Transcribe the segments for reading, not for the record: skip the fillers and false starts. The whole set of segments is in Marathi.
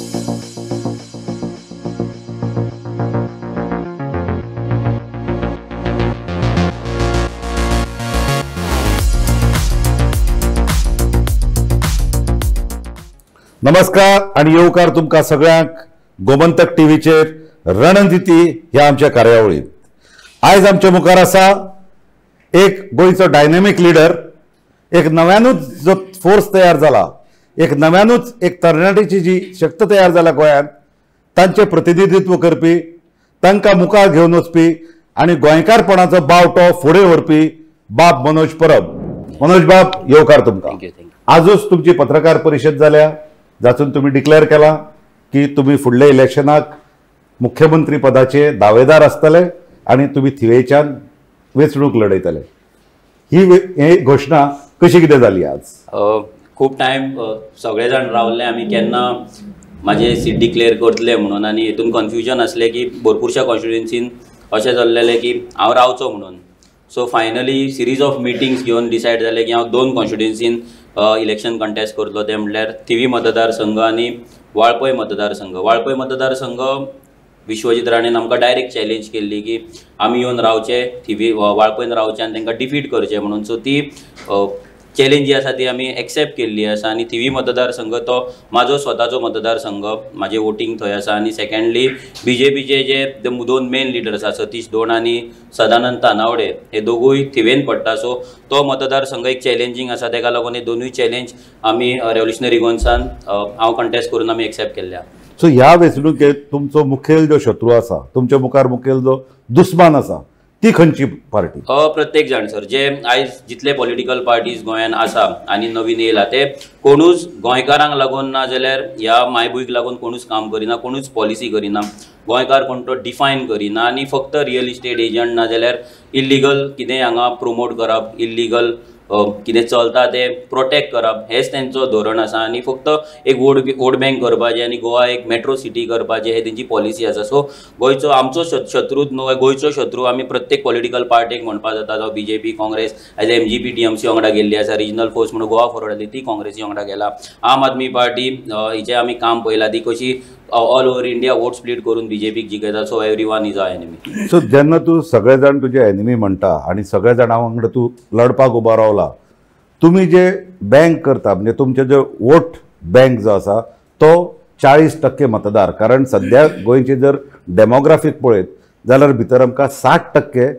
नमस्कार आणि येवकार तुमकां सगळ्यांक गोमंतक टीव्हीचेर रणनीती ह्या आमच्या कार्यावळीत। आयज आमच्या मुखार आसा एक गोंयचो डायनॅमिक लीडर, एक नव्यानूच जो फोर्स तयार जाला, एक नव्यानूच एक तरणाटीची जी शक्त तयार जाला गोंयांत, तांचे प्रतिनिधित्व करपी, तांकां मुखार घेवन वचपी आनी गोंयकारपणाचो बावटो फुडें व्हरपी बाब मनोज परब। मनोज बाब, येवकार तुमकां। आजूच तुमची पत्रकार परिशद जाल्या, जातून तुम्ही डिक्लेअर केला की तुम्ही फुडल्या इलेक्शनाक मुख्यमंत्री पदाचे दावेदार आसतले आणि तुम्ही थिवेच्यान वेंचणूक लढयतले। ही घोषणा कशी कितें जाली आज? खूप टाइम सगळे जाण रावले आमी केन्ना माझे सीट डिक्लेअर करतले म्हणून, आणि हेतून कन्फ्युजन असले की भरपूरशा कॉन्स्टिट्युएन्सीन अशें जाल्लेले की हांव रावचो म्हणून। So finally series of meetings घेवन डिसायड जाले की हांव 2 कॉन्स्टिट्युएन्सीन इलेक्शन कंटेस्ट करतलो, ते म्हटल्यार थिवी मतदारसंघ आणि वाळपय मतदारसंघ। वाळपय मतदारसंघ विश्वजीत राणेन आमकां डायरेक्ट चॅलेंज केल्ली की आमी येवन रावचे थिवी वाळपयन रावचे आनी तांकां डिफीट करचे म्हणून। सो ती चॅलेंज जी आसा ती आमी एक्सेप्ट केल्ली आसा, आनी थिवी मतदारसंघ तो म्हाजो स्वताचो मतदारसंघ, म्हाजें वोटींग थंय आसा। आनी सेकंडली बीजेपीचे जे 2 मेन लिडर आसा, सतीश दोन आनी सदानंद तानावडे, हे दोगूय थिवेन पडटा। सो तो मतदारसंघ एक चॅलेंजींग आसा, तेका लागून हे दोनूय चॅलेंज आमी रेव्होल्युशनरी गोंसान हांव कंटेस्ट करून आमी एक्सेप्ट केल्ल्या। सो ह्या वेंचणुकेत तुमचो मुखेल जो शत्रू आसा, तुमच्या मुखार मुखेल जो दुस्मान आसा, ती खंयची पार्टी? प्रत्येक जाण सर, जे आयज जितले पॉलिटिकल पार्टीज गोंयान आसा आनी नवीन येयला, ते कोणूच गोंयकारांक लागून ना जाल्यार ह्या मायभूंयक लागून कोणूच काम करिना, कोणूच पॉलिसी करिना, गोंयकार कोण तो डिफायन करिना, आनी फक्त रियल इस्टेट एजंट ना जाल्यार इल्लीगल कितें हांगा प्रोमोट करप, इल्लीगल कितें चलता ते प्रोटेक्ट करप, हेच तेंचो धोरण आसा। आनी फक्त एक वोट बँक करपाचें आनी गोवा एक मेट्रो सिटी करपाचें, हे तेंची पॉलिसी आसा। सो गोंयचो आमचो शत्रूच न्हू, गोंयचो शत्रू आमी प्रत्येक पॉलिटिकल पार्टीक म्हणपाक जाता। जो बीजेपी, काँग्रेस, आयज एमजीपी टीएमसी वांगडा गेल्ली आसा, रिजनल फोर्स म्हणून गोवा फॉरवर्ड आसली ती काँग्रेसी वांगडा गेला। आम आदमी पार्टी हिचे आमी काम पळयलां, ती कशी all over India vote split करून बीजेपीक जिखयता। So everyone is a enemy. So जेन्ना तूं सगळे जाण तुजे एनिमी म्हणटा आनी सगळे जाणां वांगडा तूं लढपाक उबो रावला, तुम्ही जे बँक करता, म्हणजे तुमचे जो वोट बँक जो आसा तो 40% मतदार, कारण सध्या गोंयचे जर डेमोग्राफीक पळयत जाल्यार भितर आमकां 60%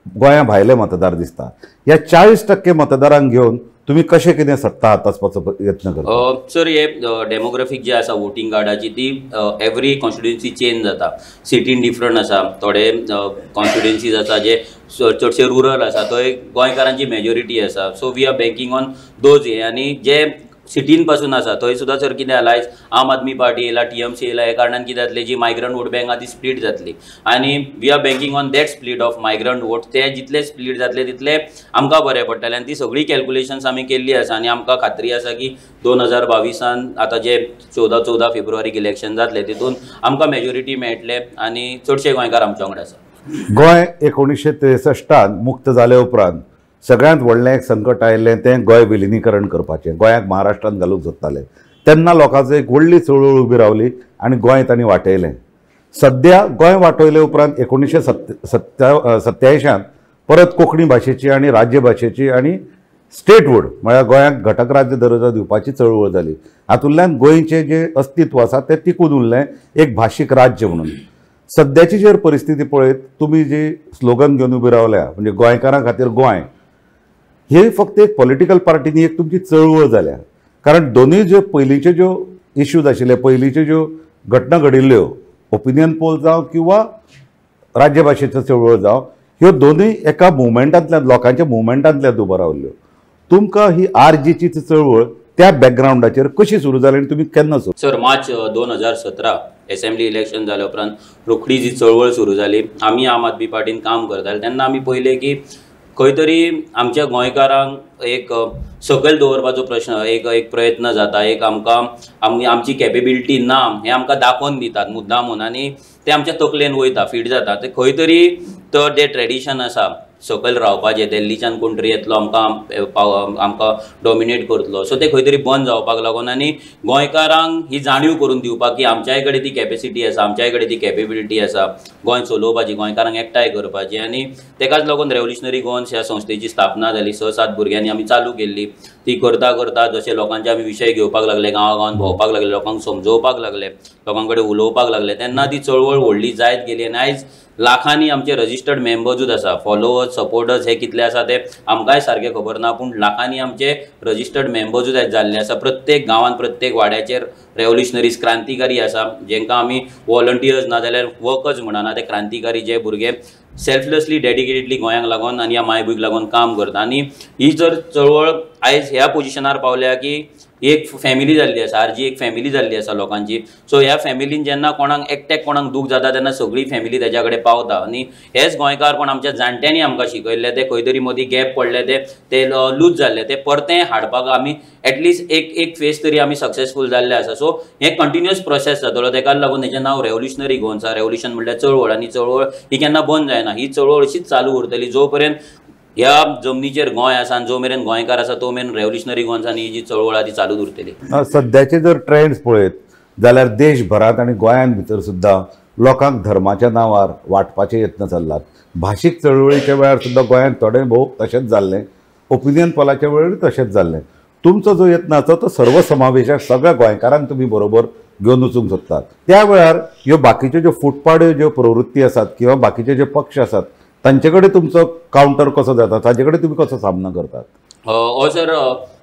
गोंया भायले मतदार दिसता। ह्या 40% मतदारांक घेवन तुम्ही कशें कितें सत्ता हातासपाचो यत्न करता? सर, हे डेमोग्राफीक जे आसा वोटिंग कार्डाची, ती एवरी कॉन्स्टिट्युएन्सी चेंज जाता, सिटीन डिफरंट आसा। थोडे कॉन्स्टिट्युएन्सीज आसा जे चडशे रुरल आसा, थंय गोंयकारांची मेजॉरिटी आसा। So we are banking on those हे, आनी जे सिटीन पासून आसा थंय सुद्दां सर कितें जाला, आयज आम आदमी पार्टी येयला, टीएमसी येयला, हे कारणान कितें जातलें, जी मायग्रंट वोट बँक आहा ती स्प्लीट जातली, आनी we are banking on that split of migrant vote. ते जितले स्प्लीट जातले तितले आमकां बरें पडटलें, आनी ती सगळी कॅल्क्युलेशन्स आमी केल्ली आसा। आनी आमकां खात्री आसा की 2022 आतां जे 14 फेब्रुवारीक इलेक्शन जातले, तितून आमकां मेजॉरिटी मेळटले आनी चडशे गोंयकार आमच्या वांगडा आसा। गोंय 1963 मुक्त जाले उपरांत सगळ्यांत व्हडलें एक संकट आयिल्लें तें गोंय विलिनीकरण करपाचें, गोंयाक महाराष्ट्रांत घालूंक सोदताले। तेन्ना लोकांचो एक व्हडली चळवळ उबी रावली आनी गोंय तांणी वाटयलें। सद्या गोंय वाटयले उपरांत 1987 परत कोंकणी भाशेची आनी राज्य भाशेची आनी स्टेटहूड म्हळ्यार गोंयाक घटक राज्य दर्जो दिवपाची चळवळ जाली। हातूंतल्यान गोंयचें जें अस्तित्व आसा तें टिकून उरलें एक भाशीक राज्य म्हणून। सद्याची जर परिस्थिती पळयत, तुम्ही जी स्लोगन घेवन उबी रावल्या, म्हणजे गोंयकारां खातीर गोंय, हे फक्त एक पॉलिटिकल पार्टीनी एक तुमची चळवळ जाल्या, कारण दोनूय ज्यो पयलींच्यो ज्यो इश्यूज आशिल्ले, पयलींच्यो ज्यो घटना घडिल्ल्यो, ओपिनियन पोल जावं किंवा राज्य भाशेचो चळवळ जावं, ह्यो दोनूय एका मुवमेंटांतल्यान, लोकांच्या मुवमेंटांतल्यान उबो रावल्ल्यो। तुमकां ही आरजीची चळवळ त्या बॅकग्रावंडाचेर कशी सुरू जाली आनी तुमी केन्ना सुरू? सर, मार्च 2017 असेंब्ली इलेक्शन जाल्या उपरांत रोखडी जी चळवळ सुरू जाली, आमी आम आदमी पार्टीन काम करताले, तेन्ना आमी पळयलें की खंय तरी आमच्या गोंयकारांक एक सकयल दवरपाचो प्रश्न, एक प्रयत्न जाता, एक आमकां आमची कॅपेबिलिटी ना हें आमकां दाखोवन दितात मुद्दामून, आनी ते आमच्या तकलेन वयता, फीट जाता। ते खंय तरी तो जे ट्रेडिशन आसा सकयल रावपाचे, दिल्लीच्यान कोण तरी येतलो आमकां डॉमिनेट करतलो, सो ते खंय तरी बंद जावपाक लागून आनी गोंयकारांक ही जाणीव करून दिवपाक की आमच्याय कडेन ती कॅपेसिटी आसा, आमच्याय कडेन ती कॅपेबिलिटी आसा गोंय चलोवपाची, गोंयकारांक एकठांय करपाची. आनी तेकाच लागून रेव्होल्युशनरी गोवन्स ह्या संस्थेची स्थापना जाली. 6-7 भुरग्यांनी आमी चालू केल्ली. ती करता करता जशे लोकांचे आमी विशय घेवपाक लागले, गांवागांवांत भोंवपाक लागले, लोकांक समजोवपाक लागले, लोकां कडेन उलोवपाक लागले, तेन्ना ती चळवळ व्हडली जायत गेली. आनी आयज लाखांनी आमचे रजिस्टर्ड मेंबर्सूच आसा. फॉलोवर्स, सपोर्टर्स हे कितले आसा ते आमकांय सारकें खबर ना, पूण लाखांनी आमचे रजिस्टर्ड मेंबर्सूच आयज जाल्ले आसा. प्रत्येक गांवांत, प्रत्येक वाड्याचेर रेव्होल्युशनरीज, क्रांतिकारी आसा, जेंकां आमी वॉलंटियर्स ना जाल्यार वर्कर्स म्हणना, ते क्रांतिकारी जे भुरगे सेल्फलेसली डेडिकेटेडली गोंयांक लागून आनी ह्या मायभूंयक लागून काम करता. आनी ही जर चळवळ आयज ह्या पोजिशनार पावल्या की एक फॅमिली जाल्ली आसा, आरजी एक फॅमिली जाल्ली आसा लोकांची. सो ह्या फॅमिलीन जेन्ना कोणाक एकट्याक कोणाक दूख जाता तेन्ना सगळी फॅमिली तेज्या कडेन पावता. आनी हेच गोंयकार कोण आमच्या जाणट्यांनी आमकां शिकयल्ले, ते खंय तरी मदीं गॅप पडले, ते लूज जाल्ले, ते परतें हाडपाक आमी एटलिस्ट एक फेज तरी आमी सक्सेसफूल जाल्ले आसा. सो हे कंटिन्युअस प्रोसेस जातलो. तेका लागून हेचें नांव रेव्होल्युशनरी गोवन्स. रेव्होल्युशन म्हणल्यार चळवळ, आनी चळवळ ही केन्ना बंद जायना. ही चळवळ अशीच चालू उरतली जो पर्यंत ह्या जमनीचेर गोंय आसा आनी जो मेरेन गोंयकार आसा तो मेरेन रेव्होल्युशनरी गोवन्सांनी ही जी चळवळ आसा ती चालूच उरतली. सध्याचे जर ट्रेंड्स पळयत जाल्यार देशभरात आनी गोंयान भितर सुद्दां लोकांक धर्माच्या नांवार वाटपाचे यत्न चल्लात. भाशीक चळवळीच्या वेळार सुद्दां गोंयांत थोडे भोव तशेंच जाल्लें, ओपिनियन पोलाच्या वेळार तशेंच जाल्लें. तुमचो जो यत्न आसा तो सर्वसमावेशक सगळ्या गोंयकारांक तुमी बरोबर घेवन वचूंक सोदतात. त्या वेळार ह्यो बाकीच्यो ज्यो फुटपाड्यो ज्यो प्रवृत्ती आसात किंवा बाकीचे जे पक्ष आसात तांचे कडेन तुमचो कावंटर कसो जाता, ताचे कडेन तुमी कसो सामनो करतात? हो सर,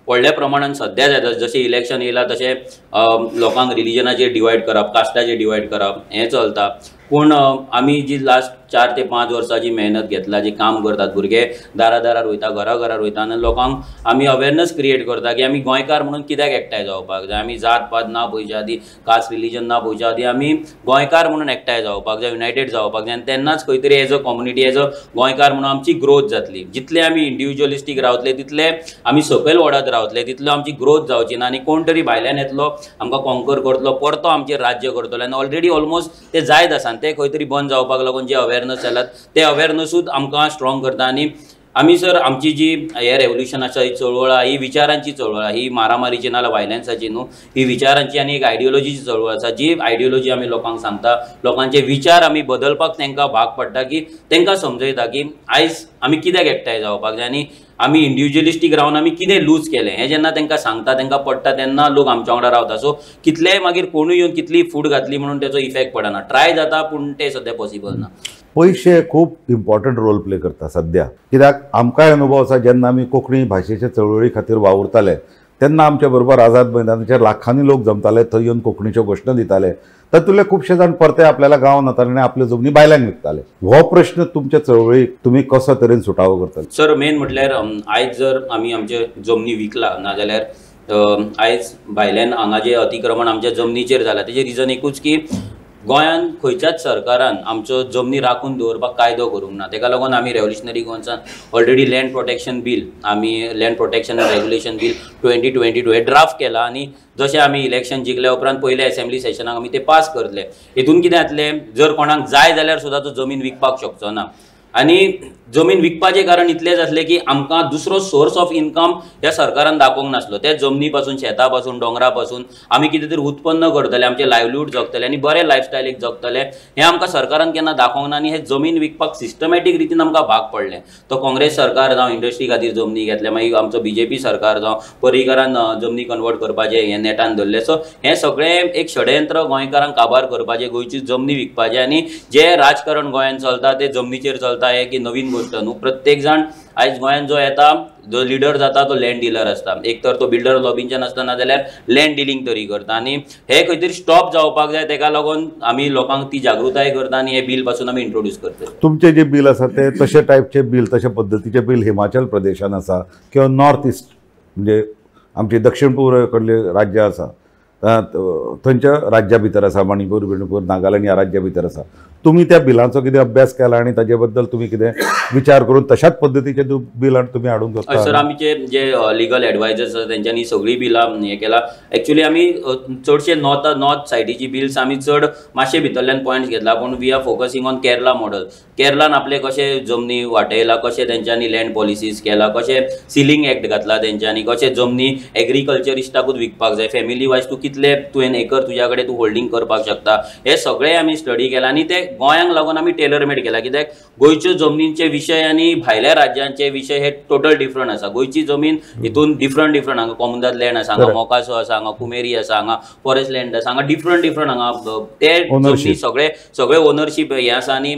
व्हडल्या प्रमाणान सद्या जाता. जशें इलेक्शन येयलां तशें लोकांक रिलिजनाचेर डिवायड करप, कास्टाचेर डिवायड करप हें चलता. पूण आमी जी लास्ट 4 ते 5 वर्सां जी मेहनत घेतला, जी काम करतात, भुरगे दारादारार वयता, घरा वयता आनी लोकांक आमी अवेरनस क्रिएट करता की आमी गोंयकार म्हणून कित्याक एकठांय जावपाक जाय. आमी जात पात ना पळोवच्या आदी, कास्ट रिलिजन ना पळोवच्या आदी आमी गोंयकार म्हणून एकठांय जावपाक जाय, युनायटेड जावपाक जाय. आनी तेन्नाच खंय तरी as a community, as a गोंयकार म्हणून आमची ग्रोथ जातली. जितले आमी इंडिविज्युअलिस्टीक रावतले तितले आमी सकयल वडत रावतले, तितलो आमची ग्रोथ जावची ना. आनी कोण तरी भायल्यान येतलो, आमकां कॉन्कर करतलो, परतो आमचेर राज्य करतलो. आनी ऑलरेडी ऑलमोस्ट ते जायत आसा. ते खंय तरी बंद जावपाक लागून जे अवेरनस जाल्यात ते अवेरनसूच आमकां स्ट्रॉंग करता. आनी आमी सर आमची जी हे रेव्होल्युशन आसा, ही चळवळ आसा, ही विचारांची चळवळ आसा. ही मारामारीची नाल्यार वायलन्साची न्हू, ही विचारांची आनी एक आयडियोलॉजीची चळवळ आसा. जी आयडियोलॉजी आमी लोकांक सांगता, लोकांचे विचार आमी बदलपाक तांकां भाग पडटा, की तांकां समजयता की आयज आमी कित्याक एकठांय जावपाक जाय आनी आमी इंडिविज्युअलिस्टीक रावन आमी कितें लूज केलें हें जेन्ना तांकां सांगता, तांकां पडटा, तेन्ना लोक आमच्या वांगडा रावता. सो कितलेय मागीर कोणूय येवन कितली फूट घातली म्हणून तेचो इफेक्ट पडना. ट्राय जाता पूण तें सद्या पॉसिबल ना. पयशे खूब इम्पॉर्टंट रोल प्ले करता सद्या. कित्याक आमकांय अनुभव आसा, जेन्ना आमी कोंकणी भाशेच्या चळवळी खातीर वावुरताले तेन्ना आमच्या बरोबर आझाद मैदानाचेर लाखांनी लोक जमताले, थंय येवन कोंकणीच्यो घोशणा दिताले. तातूंतले खुबशे जाण परते आपल्याला गांवांत वताले आनी आपल्यो जमनी भायल्यांक विकताले. हो प्रश्न तुमच्या चळवळीक तुमी कसो तरेन सुटावो करताले? सर मेन म्हटल्यार आयज जर आमी आमचे जमनी विकला नाजाल्यार आयज भायल्यान हांगा जे अतिक्रमण आमच्या जमनीचेर जालां तेजें रिजन एकूच की गोंयांत खंयच्याच सरकारान आमच्यो जमनी राखून दवरपाक कायदो करूंक ना. तेका लागून आमी रेव्होल्युशनरी गोवन्सान ऑलरेडी लँड प्रोटेक्शन बील, आमी land protection and regulation bill 2022 हे ड्राफ्ट केला. आनी जशें आमी इलेक्शन जिखल्या उपरांत पयल्या असेंब्ली सेशनाक आमी ते पास करतले. हितून कितें जातलें, जर कोणाक जाय जाल्यार सुद्दां तो जमीन विकपाक शकचो ना. आनी जमीन विकपाचें कारण इतलें जातलें की आमकां दुसरो सोर्स ऑफ इनकम ह्या सरकारान दाखोवंक नासलो. ते जमनी पासून, शेता पासून, डोंगरा पासून आमी कितें तरी उत्पन्न करतले, आमचें लायवलीहूड जगतलें आनी बरें लायफस्टायल एक जगतलें हें आमकां सरकारान केन्ना दाखोवंक ना. आनी हे जमीन विकपाक सिस्टमॅटीक रितीन आमकां भाग पडलें. तो काँग्रेस सरकार जावं इंडस्ट्री खातीर जमनी घेतले, मागीर आमचो BJP सरकार जावं पर्रीकारान जमनी कन्वर्ट करपाचें हें नेटान धरलें. सो हें सगळें एक षडयंत्र गोंयकारांक काबार करपाचें, गोंयची जमनी विकपाचें. आनी जें राजकारण गोंयांत चलता तें जमनीचेर चलता. हें की नवीन गोश्ट न्हू. प्रत्येक जाण आयज गोंयांत जो येता, जो लिडर जाता तो लँड डिलर आसता. एक तर तो बिल्डर लॉबींच्यान आसता नाजाल्यार लँड डिलींग तरी करता. आनी हे खंय तरी स्टॉप जावपाक जाय. तेका लागून आमी लोकांक ती जागृताय करता आनी हे बील पासून आमी इंट्रोड्यूस करता. तुमचे जे बील आसा ते तशे टायपचे बील, तशे पद्दतीचे बील हिमाचल प्रदेशान आसा किंवा नॉर्थ ईस्ट म्हणजे आमची दक्षिण पूर्व कडले राज्य आसा थंयच्या राज्या भितर आसा, मणिपूर, नागालँड ह्या राज्या भितर आसा. तुम्ही त्या बिलांचो कितें अभ्यास केला आणि ताजे बद्दल तुम्ही कितें विचार करून तशाच पद्धतीचे बिल तुम्ही हाडून सर करता? आमचे जे लिगल एडवायजर्स आसा तेंच्यांनी सगळी बिलां हें केला. एक्चुअली आमी चडशे नॉर्थ सायडीची बिल्स आमी चड मातशे भितरल्यान पॉयंट्स घेतला, पूण we are focusing on Kerala model. केरळान आपले कशे जमनी वांटयला, कशे तेंच्यांनी लँड पॉलिसीज केला, कशे सिलिंग एक्ट घातला तेंच्यांनी, कशे जमनी एग्रीकल्चरिस्टाकूच विकपाक जाय, फॅमिली वायज तूं कितले तुवें एकर तुज्या कडेन तूं होल्डिंग करपाक शकता, हे सगळे आमी स्टडी केला. आनी ते गोंयांक लागून आमी टेलर मेड केला, कित्याक गोंयच्यो जमनींचे विशय आनी भायल्या राज्यांचे विशय हे टोटल डिफरंट आसा. गोंयची जमीन हितून डिफरंट हांगा कोमुदात लँड आसा, हांगा मोकासो आसा, हांगा कुमेरी आसा, हांगा फॉरेस्ट लँड आसा, हांगा डिफरंट हांगा ते जमनी सगळे ओनरशीप हे आसा. आनी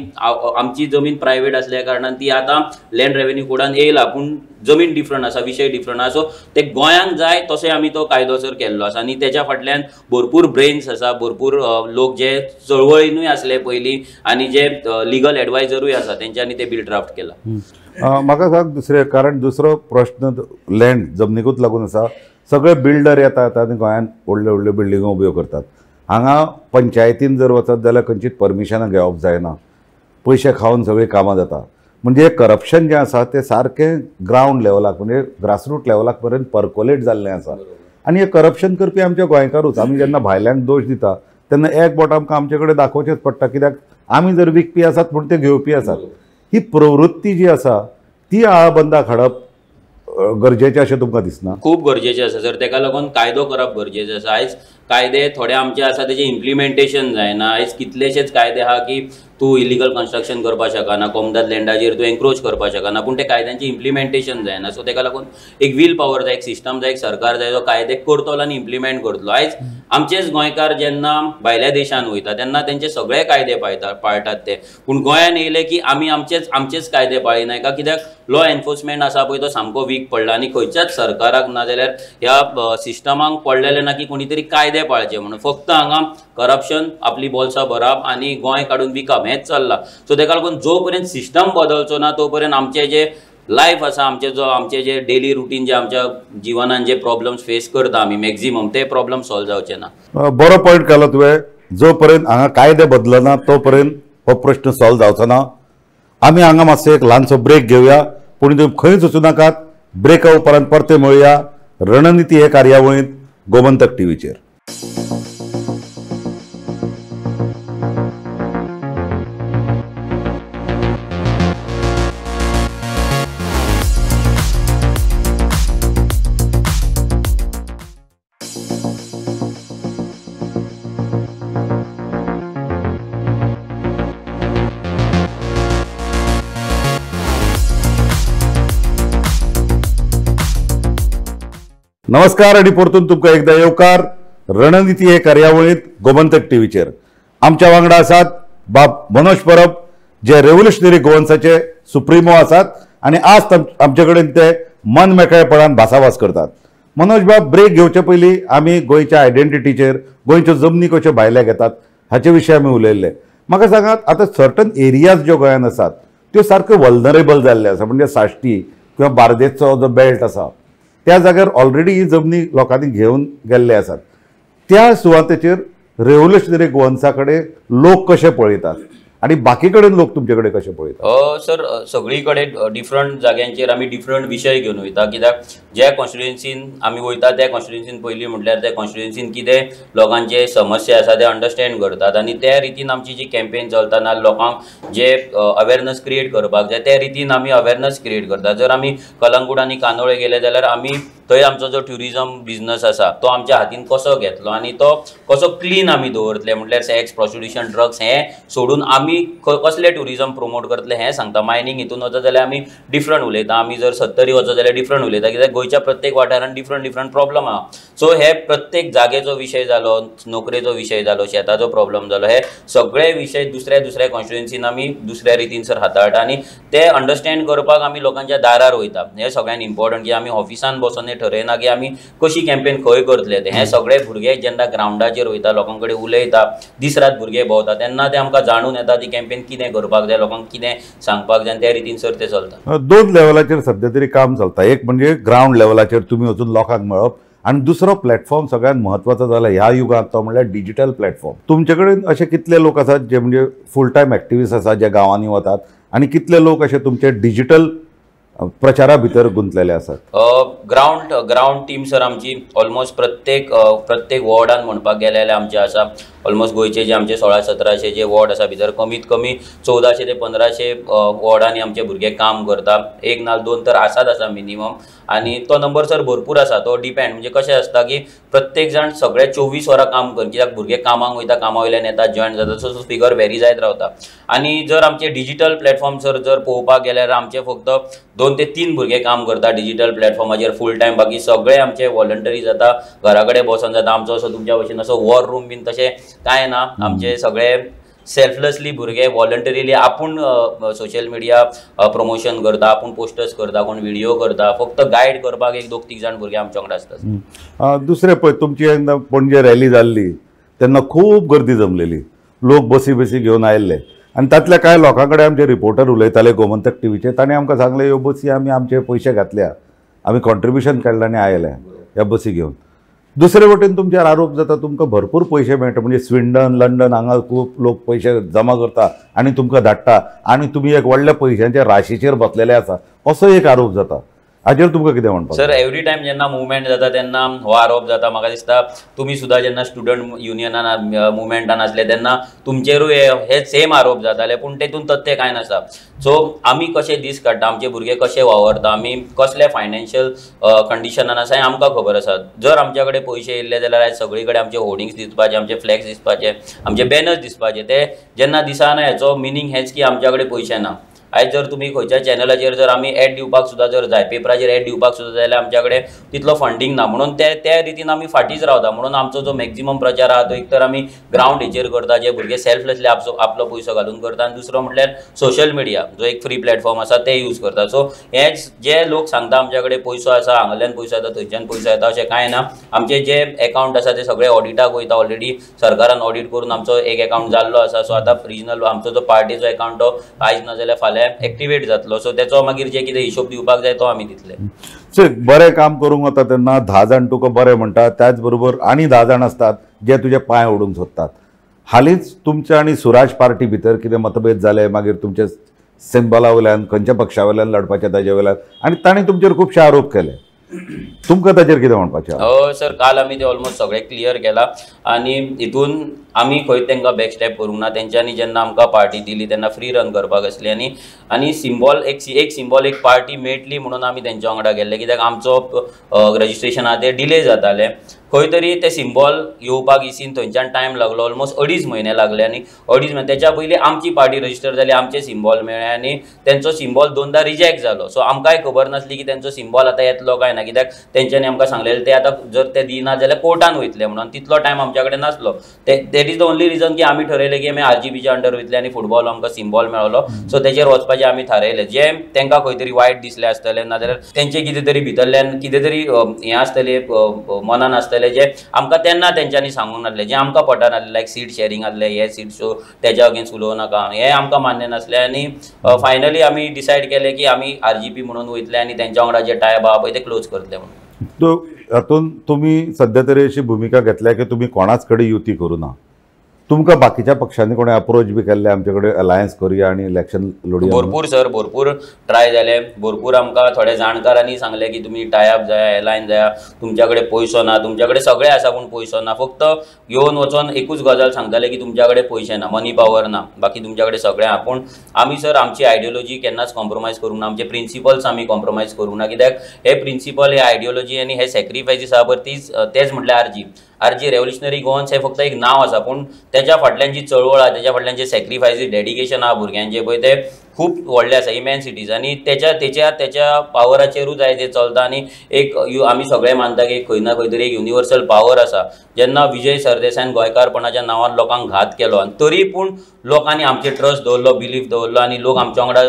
आमची जमीन प्रायवेट असल्या कारणान ती आतां लँड रेव्हेन्यू कोडान येयला, पूण जमीन डिफरंट आसा, विशय डिफरंट आसा. सो ते गोंयांक जाय तशें आमी तो कायदो सर केल्लो आसा. आनी तेच्या फाटल्यान भरपूर ब्रेन्स आसा, भरपूर लोक जे चळवळीनूय आसले पयलीं आनी जे लिगल एडवायजरूय आसा तेंच्यांनी ते बील ड्राफ्ट केला. म्हाका सांग दुसरे, कारण दुसरो प्रश्न लँड जमनीकूच लागून आसा. सगळे बिल्डर येतात आनी गोंयांत व्हडल्यो व्हडल्यो बिल्डिंगो उब्यो करतात. हांगा पंचायतीन जर वचत जाल्यार खंयचीच परमिशनां घेवप जायना, पयशे खावन सगळीं कामां जाता. म्हणजे करप्शन जें आसा तें सारकें ग्रावंड लेवलाक म्हणजे ग्रासरूट लेवलाक पर्यंत पर्कोलेट जाल्लें आसा. आनी हें करप्शन करपी आमचे गोंयकारूच. आमी जेन्ना भायल्यांक दोश दिता तेन्ना एक बोट आमकां आमचे कडेन दाखोवचेच पडटा, कित्याक आमी जर विकपी आसात पूण ते घेवपी आसात. ही प्रवृत्ती जी आसा ती आळाबंदाक हाडप गरजेचें अशें तुमकां दिसना? खूब गरजेचें आसा सर. ताका लागून कायदो करप गरजेचें आसा. आयज कायदे थोडे आमचे आसा तेजें इम्प्लिमेंटेशन जायना. आयज कितलेशेच कायदे आहा की तूं इलिगल कन्स्ट्रक्शन करपाक शकना, कोमदाद लँडाचेर तूं एन्क्रोच करपाक शकना, पूण ते कायद्यांचें इम्प्लिमेंटेशन जायना. सो ताका लागून एक वील पॉवर जाय, एक सिस्टम जाय, एक सरकार जाय जो कायदे करतलो आनी इम्प्लिमेंट करतलो. आयज आमचेच गोंयकार जेन्ना भायल्या देशांत वयता तेन्ना तेंचे सगळे कायदे पाळटात ते, पूण गोंयांत येयले की आमी आमचेच कायदे पाळिनाय का, कित्याक लॉ एनफोर्समेंट आसा पळय तो सामको वीक पडला. आनी खंयच्याच सरकाराक ना जाल्यार ह्या सिस्टमाक पडलेले ना की कोणी तरी कायदे पाळचे म्हणून. फक्त हांगा करप्शन, आपली बोल्सां भरप आनी गोंय काडून विकप हेंच चल्लां. सो ताका लागून जो पर्यंत सिस्टम बदलचो ना तो पर्यंत आमचे जे लायफ आसा, आमचे जे डेली रुटीन जे आमच्या जिवनान जे प्रॉब्लम्स फेस करता आमी मॅक्झिमम, ते प्रॉब्लम सॉल्व जावचे ना. बरो पॉयंट केलो तुवें. जो पर्यंत हांगा कायदे बदलना तो पर्यंत हो प्रश्न सॉल्व जावचो ना. आमी हांगा मातसो एक ल्हानसो ब्रेक घेवया, पूण तुम्ही खंयच वचूं नाकात. ब्रेका उपरांत परते मेळुया रणनीती हे कार्यावळींत गोमंतक टीव्हीचेर. नमस्कार आणि परतून तुमकां एकदा येवकार. रणनीती हे कार्यावळींत गोमंतक टीव्हीचेर आमच्या वांगडा आसात बाब मनोज परब, जे रेव्होल्युशनरी गोवन्साचे सुप्रिमो आसात आनी आज आमचे कडेन ते मनमेकळेपणान भासाभास करतात. मनोज बाब, ब्रेक घेवचे पयलीं आमी गोंयच्या आयडेंटिटीचेर, गोंयच्यो जमनी कश्यो भायल्या घेतात हाचे विशीं आमी उलयल्ले. म्हाका सांगात, आतां सर्टन एरियाज ज्यो गोंयांत आसात त्यो सारक्यो वल्नरेबल जाल्ले आसा. म्हणजे साश्टी किंवा बार्देसचो जो बेल्ट आसा त्या जाग्यार ऑलरेडी ही जमनी लोकांनी घेवन गेल्ले आसात. त्या सुवातेचेर रेव्होल्युशनरी गोवन्सा कडेन लोक कशे पळयतात आणि बाकी कडेन लोक तुमचे कडेन कशे पळयतात? सर, सगळी कडेन डिफरंट जाग्यांचेर आमी डिफरंट विशय घेवन वयता. कित्याक ज्या कॉन्स्टिट्युएन्सीन आमी वयता त्या कॉन्स्टिट्युएन्सीन पयलीं म्हटल्यार त्या कॉन्स्टिट्युएन्सीन कितें लोकांचे समस्या आसा ते अंडरस्टँड करतात आनी त्या रितीन आमची जी कॅम्पेन चलता ना लोकांक जे अवेरनस क्रिएट करपाक जाय त्या रितीन आमी अवेरनस क्रिएट करतात. जर आमी कलंगूट आनी कांदोळे गेले जाल्यार आमी थंय आमचो जो ट्युरिजम बिझनस आसा तो आमच्या हातीन कसो घेतलो आनी तो कसो क्लीन आमी दवरतले, म्हटल्यार सेक्स, प्रॉस्टिट्युशन, ड्रग्स हे सोडून आमी कसले ट्युरिजम प्रमोट करतले हें सांगता. मायनींग हितून वचत जाल्यार आमी डिफरंट उलयता. आमी जर सत्तरी वचत जाल्यार डिफरंट उलयता, कित्याक गोंयच्या प्रत्येक वाठारांत डिफरंट प्रॉब्लम आहा. सो हे प्रत्येक जागेचो विशय जालो, नोकरेचो विशय जालो, शेताचो प्रॉब्लम जालो, हे सगळे विशय दुसऱ्या कॉन्स्टिट्युएन्सीन आमी दुसऱ्या रितीन सर हाताळटा आनी ते अंडरस्टँड करपाक आमी लोकांच्या दारार वयता. हे सगळ्यान इम्पॉर्टंट की आमी ऑफिसान बसून ठरयना की आमी कशी कॅम्पेन खंय करतले. हे सगळे भुरगे जेन्ना ग्राउंडाचेर वयता, लोकां कडेन उलयता, दीस रात भुरगे भोंवता, तेन्ना ते आमकां जाणून येता ती कॅम्पेन कितें करपाक जाय, लोकांक कितें सांगपाक जाय, त्या रितीन सर ते चलता. दोन लेवलाचेर सध्या तरी काम चलता. एक म्हणजे ग्राउंड लेवलाचेर तुमी वचून लोकांक मेळप आणि दुसरो प्लॅटफॉर्म सगळ्यात महत्वाचो जाला ह्या युगांत तो म्हणल्यार डिजिटल प्लॅटफॉर्म. तुमचे कडेन असे कितले लोक आसात जे म्हणजे फूल टायम एक्टिविस्ट आसात जे गांवांनी वतात आणि कितले लोक असे तुमचे डिजिटल प्रचारा भितर गुंतलेले आसात? ग्राउंड टीम सर आमची ऑलमोस्ट प्रत्येक वॉर्डान म्हणपाक गेले जाल्यार आमचे आसा. ऑलमोस्ट गोंयचे जे आमचे 16-17 जे वॉर्ड आसा भितर कमीत कमी 1400 ते 1500 वॉर्डांनी आमचे भुरगे काम करता. एक ना दोन तर आसा मिनिमम. आणि तो नंबर सर भरपूर आसा. तो डिपेंड म्हणजे कशें आसता की प्रत्येक जाण सगळे 24 वरां काम करता. कित्याक भुरगे कामाक वयता, कामा वयल्यान येता, जॉयन जाता, सो फिगर व्हेरी जायत रावता. आणि जर आमचे डिजिटल प्लॅटफॉर्म सर जर पळोवपाक गेल्यार आमचे फक्त 2 ते 3 भुरगे काम करता डिजिटल प्लॅटफॉर्माचेर फूल टायम. बाकी सगळे आमचे वॉलंटरी जाता, घरा कडेन बसून जाता. आमचो असो तुमच्या भशेन असो वॉर रूम बीन तशें कांय ना. आमचे सगळे सेल्फलेसली भुरगे वॉलंटरीली आपूण सोशल मिडिया प्रमोशन करता, आपूण पोस्टर्स करता, कोण व्हिडिओ करता. फक्त गायड करपाक 1-2-3 जाण भुरगे आमच्या वांगडा आसतात. दुसरें पळय, तुमची एकदा पणजे रॅली जाल्ली तेन्ना खूब गर्दी जमलेली, लोक बसी घेवन आयिल्ले आणि तातल्या कांय लोकां कडेन आमचे रिपोर्टर उलयताले गोमंतक टीव्हीचे. तांणी आमकां सांगलें ह्यो बसी आमी आमचे पयशे घातल्या, आमी कॉन्ट्रिब्युशन काडलें आनी आयले ह्या बसी घेवन. दुसरे वटेन तुमचेर आरोप जाता तुमकां भरपूर पयशे मेळटा, म्हणजे स्विंडन, लंडन हांगा खूब लोक पयशे जमा करता आनी तुमकां धाडटा आणि तुमी एक व्हडल्या पयशांच्या राशीचेर बसलेले आसा, असो एक आरोप जाता. हाजेर तुमकां कितें म्हणपाक? सर एवरी टायम जेन्ना मुवमेंट जाता तेन्ना हो आरोप जाता. म्हाका दिसता तुमी सुद्दां जेन्ना स्टुडंट युनियनान मुवमेंटान आसले तेन्ना तुमचेरूय हे सेम आरोप जाताले, पूण तेतून तथ्य कांय नासा. सो आमी कशे दीस काडटा, आमचे भुरगे कशे वावरता, आमी कसले फायनान्शियल कंडिशनान आसा हें आमकां खबर आसा. जर आमचे कडेन पयशे येयल्ले जाल्यार आयज सगळे कडेन आमचे होर्डिंग्स दिसपाचे, आमचे फ्लॅक्स दिसपाचे, आमचे बॅनर्स दिसपाचे. ते जेन्ना दिसना हेचो मिनींग हेच की आमच्या कडेन पयशे ना. आयज जर तुमी खंयच्या चॅनलाचेर जर आमी एड दिवपाक सुद्दां जर जाय, पेपराचेर एड दिवपाक सुद्दां जाय जाल्यार आमच्या कडेन तितलो फंडींग ना. म्हणून त्या रितीन आमी फाटीच रावता. म्हणून आमचो जो मॅक्झिमम प्रचार आहा तो एक तर आमी ग्राउंड हेचेर करता, जे भुरगे सेल्फलेसली आपलो पयसो घालून करता. आनी दुसरो म्हटल्यार सोशल मिडिया जो एक फ्री प्लॅटफॉर्म आसा ते यूज करता. सो हे जे लोक सांगता आमच्या कडेन पयसो आसा, हांगाल्यान पयसो येता, थंयच्यान पयसो येता, अशें कांय ना. आमचे जे अकाउंट आसा ते सगळे ऑडिटाक वयता. ऑलरेडी सरकारान ऑडिट करून आमचो एक अकाउंट जाल्लो आसा. सो आतां रिजनल आमचो जो पार्टीचो अकाउंट तो आयज ना जाल्यार फाल्यां एक्टिवेट जातलो. सो तेचो मागीर जे कितें हिशोब दिवपाक जाय तो आमी दितले. सो बरें काम करूंक वता तेन्ना 10 जाण तुका बरें म्हणटा, त्याच बरोबर आनी 10 जाण आसतात जे तुजे पांय ओडूंक सोदतात. हालींच तुमच्या आनी सुराज पार्टी भितर कितें मतभेद जाले, मागीर तुमचे सिंबला वयल्यान खंयच्या पक्षा वयल्यान लडपाचे ताजे वयल्यान, आनी तांणी तुमचेर खुबशे आरोप केले. तुमकां ताचेर कितें म्हणपाचें? सर काल आमी ते ऑलमोस्ट सगळे क्लियर केला आनी हितून आमी खंय तांकां बॅकस्टॅप करूंक ना. तेंच्यांनी जेन्ना आमकां पार्टी दिली तेन्ना फ्री रन करपाक आसली आनी सिंबॉल एक सिंबॉलीक पार्टी मेळटली म्हणून आमी तेंच्या वांगडा गेल्ले. कित्याक आमचो रजिस्ट्रेशन आहा तें डिले जातालें. खंय तरी ते सिंबॉल येवपाक इसीन थंयच्यान टायम लागलो, ऑलमोस्ट 2.5 म्हयने लागले. आनी 2.5 म्हयने तेच्या पयलीं आमची पार्टी रजिस्टर जाली, आमचे सिंबॉल मेळ्ळे आनी तेंचो सिंबॉल 2दा रिजेक्ट जालो. सो आमकांय खबर नासली की तेंचो सिंबॉल आतां येतलो काय ना. कित्याक तेंच्यांनी आमकां सांगलेलें ते आतां जर ते दिना जाल्यार कोर्टान वयतले म्हणून. तितलो टायम आमच्या कडेन नासलो. That is the only region की आमी ठरयलें की आमी RGBच्या अंडर वयतले आनी फुटबॉल आमकां सिंबॉल मेळलो. सो तेचेर वचपाचें आमी थारायलें. जे तांकां खंय तरी वायट दिसलें आसतलें, नाजाल्यार तेंचें कितें तरी भितरल्यान कितें तरी हें आसतलें मनान आसतलें जे आमकां तेन्ना तेंच्यांनी सांगूंक नासलें, जें आमकां पटनासलें, लायक सीट शेअरिंग आसलें, हे सीट शो तेच्या अगेन्स्ट उलोवं नाका, हें आमकां मान्य नासलें. आनी फायनली आमी डिसायड केलें की आमी RGB म्हणून वयतले आनी तेंच्या वांगडा जे टायप आहा पळय ते क्लोज करतले म्हणून. हातूंत तुमी सद्या तरी अशी भुमिका घेतल्या की तुमी कोणाच कडेन युती करूं ना. तुमकां बाकीच्या पक्षांनी कोणी अप्रोच बी केल्ले आमचे कडेन अलायन्स करुया आनी इलेक्शन लडुया? भरपूर सर, भरपूर ट्राय जाले. भरपूर आमकां थोडे जाणकारांनी सांगले की तुमी टायअप जाया, एलायन जाया, तुमच्या कडेन पयसो ना, तुमच्या कडेन सगळें आसा पूण पयसो ना. फक्त येवन वचोन एकूच गजाल सांगताले की तुमच्या कडेन पयशे ना, मनी पावर ना, बाकी तुमच्या कडेन सगळें आहा. पूण आमी सर आमची आयडियोलॉजी केन्नाच कॉम्प्रोमायज करूंक ना, आमचे प्रिंसिपल्स आमी कॉम्प्रोमायज करूंक ना. कित्याक हे प्रिंसिपल, हे आयडियोलॉजी आनी हे सॅक्रिफायसीस आहा पळय तेच म्हटल्यार RG रेव्होल्युशनरी गोवन्स हे फक्त एक नांव आसा, पूण तेच्या फाटल्यान जी चळवळ आहा, तेच्या फाटल्यान जे सॅक्रिफायसीस, डेडिकेशन आहा भुरग्यांचे पळय ते खूब व्हडले आसा, इमेन्सिटीज. आनी तेच्या पावराचेरूच आयज हे चलता. आनी एक आमी सगळे मानता की खंय ना खंय तरी एक युनिवर्सल पावर आसा. जेन्ना विजय सरदेसायन गोंयकारपणाच्या नांवान लोकांक घात केलो आनी तरी पूण लोकांनी आमचे ट्रस्ट दवरलो, बिलीफ दवरलो आनी लोक आमच्या वांगडा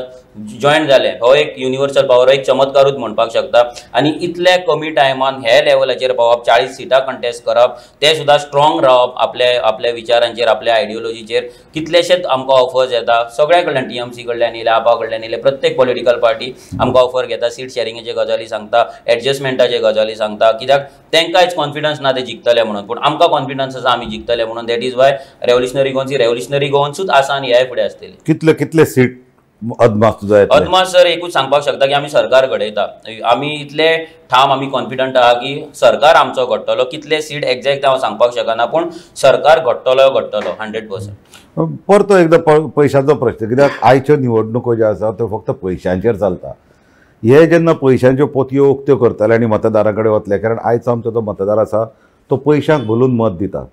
जॉयन जाले. हो एक युनिवर्सल पावर, एक चमत्कारूच म्हणपाक शकता. आनी इतल्या कमी टायमान हे लेवलाचेर पावप, 40 सिटां कंटेस्ट करप, ते सुद्दां स्ट्रॉंग रावप आपल्या विचारांचेर, आपल्या आयडियोलॉजीचेर. कितलेशेच आमकां ऑफर्स येता सगळ्या कडल्यान, TMC कडल्यान, इले आपा कडल्यान इले प्रत्येक पॉलिटिकल पार्टी आमकां ऑफर घेता, सीट शेअरिंगेचे गजाली सांगता, एडजस्टमेंटाचे गजाली सांगता, कित्याक तेंकांच कॉन्फिडन्स ना ते जिखतले म्हणून, पूण आमकां कॉन्फिडन्स आसा आमी जिखतले म्हणून. दॅट इज वाय रेव्होल्युशनरी गोवन्सूच आसा आनी ह्याय फुडें आसतली. कितले कितले सीट अदमास तुझा अदमास सर एकूच सांगपाक शकता की आमी सरकार घडयता. आमी इतले ठाम आमी कॉन्फिडंट आहा की सरकार आमचो घडटलो. कितले सीट एक्झॅक्ट हांव सांगपाक शकना, पूण सरकार घडटलो 100%. परतो एकदा पयशांचो प्रश्न, कित्याक आयच्यो निवडणुको ज्यो आसा त्यो फक्त पयशांचेर चलता. हे जेन्ना पयशांच्यो पोतयो उक्त्यो करतले आनी मतदारा कडेन वतले, कारण आयचो आमचो तो मतदार आसा तो पयशांक भुलून मत दिता.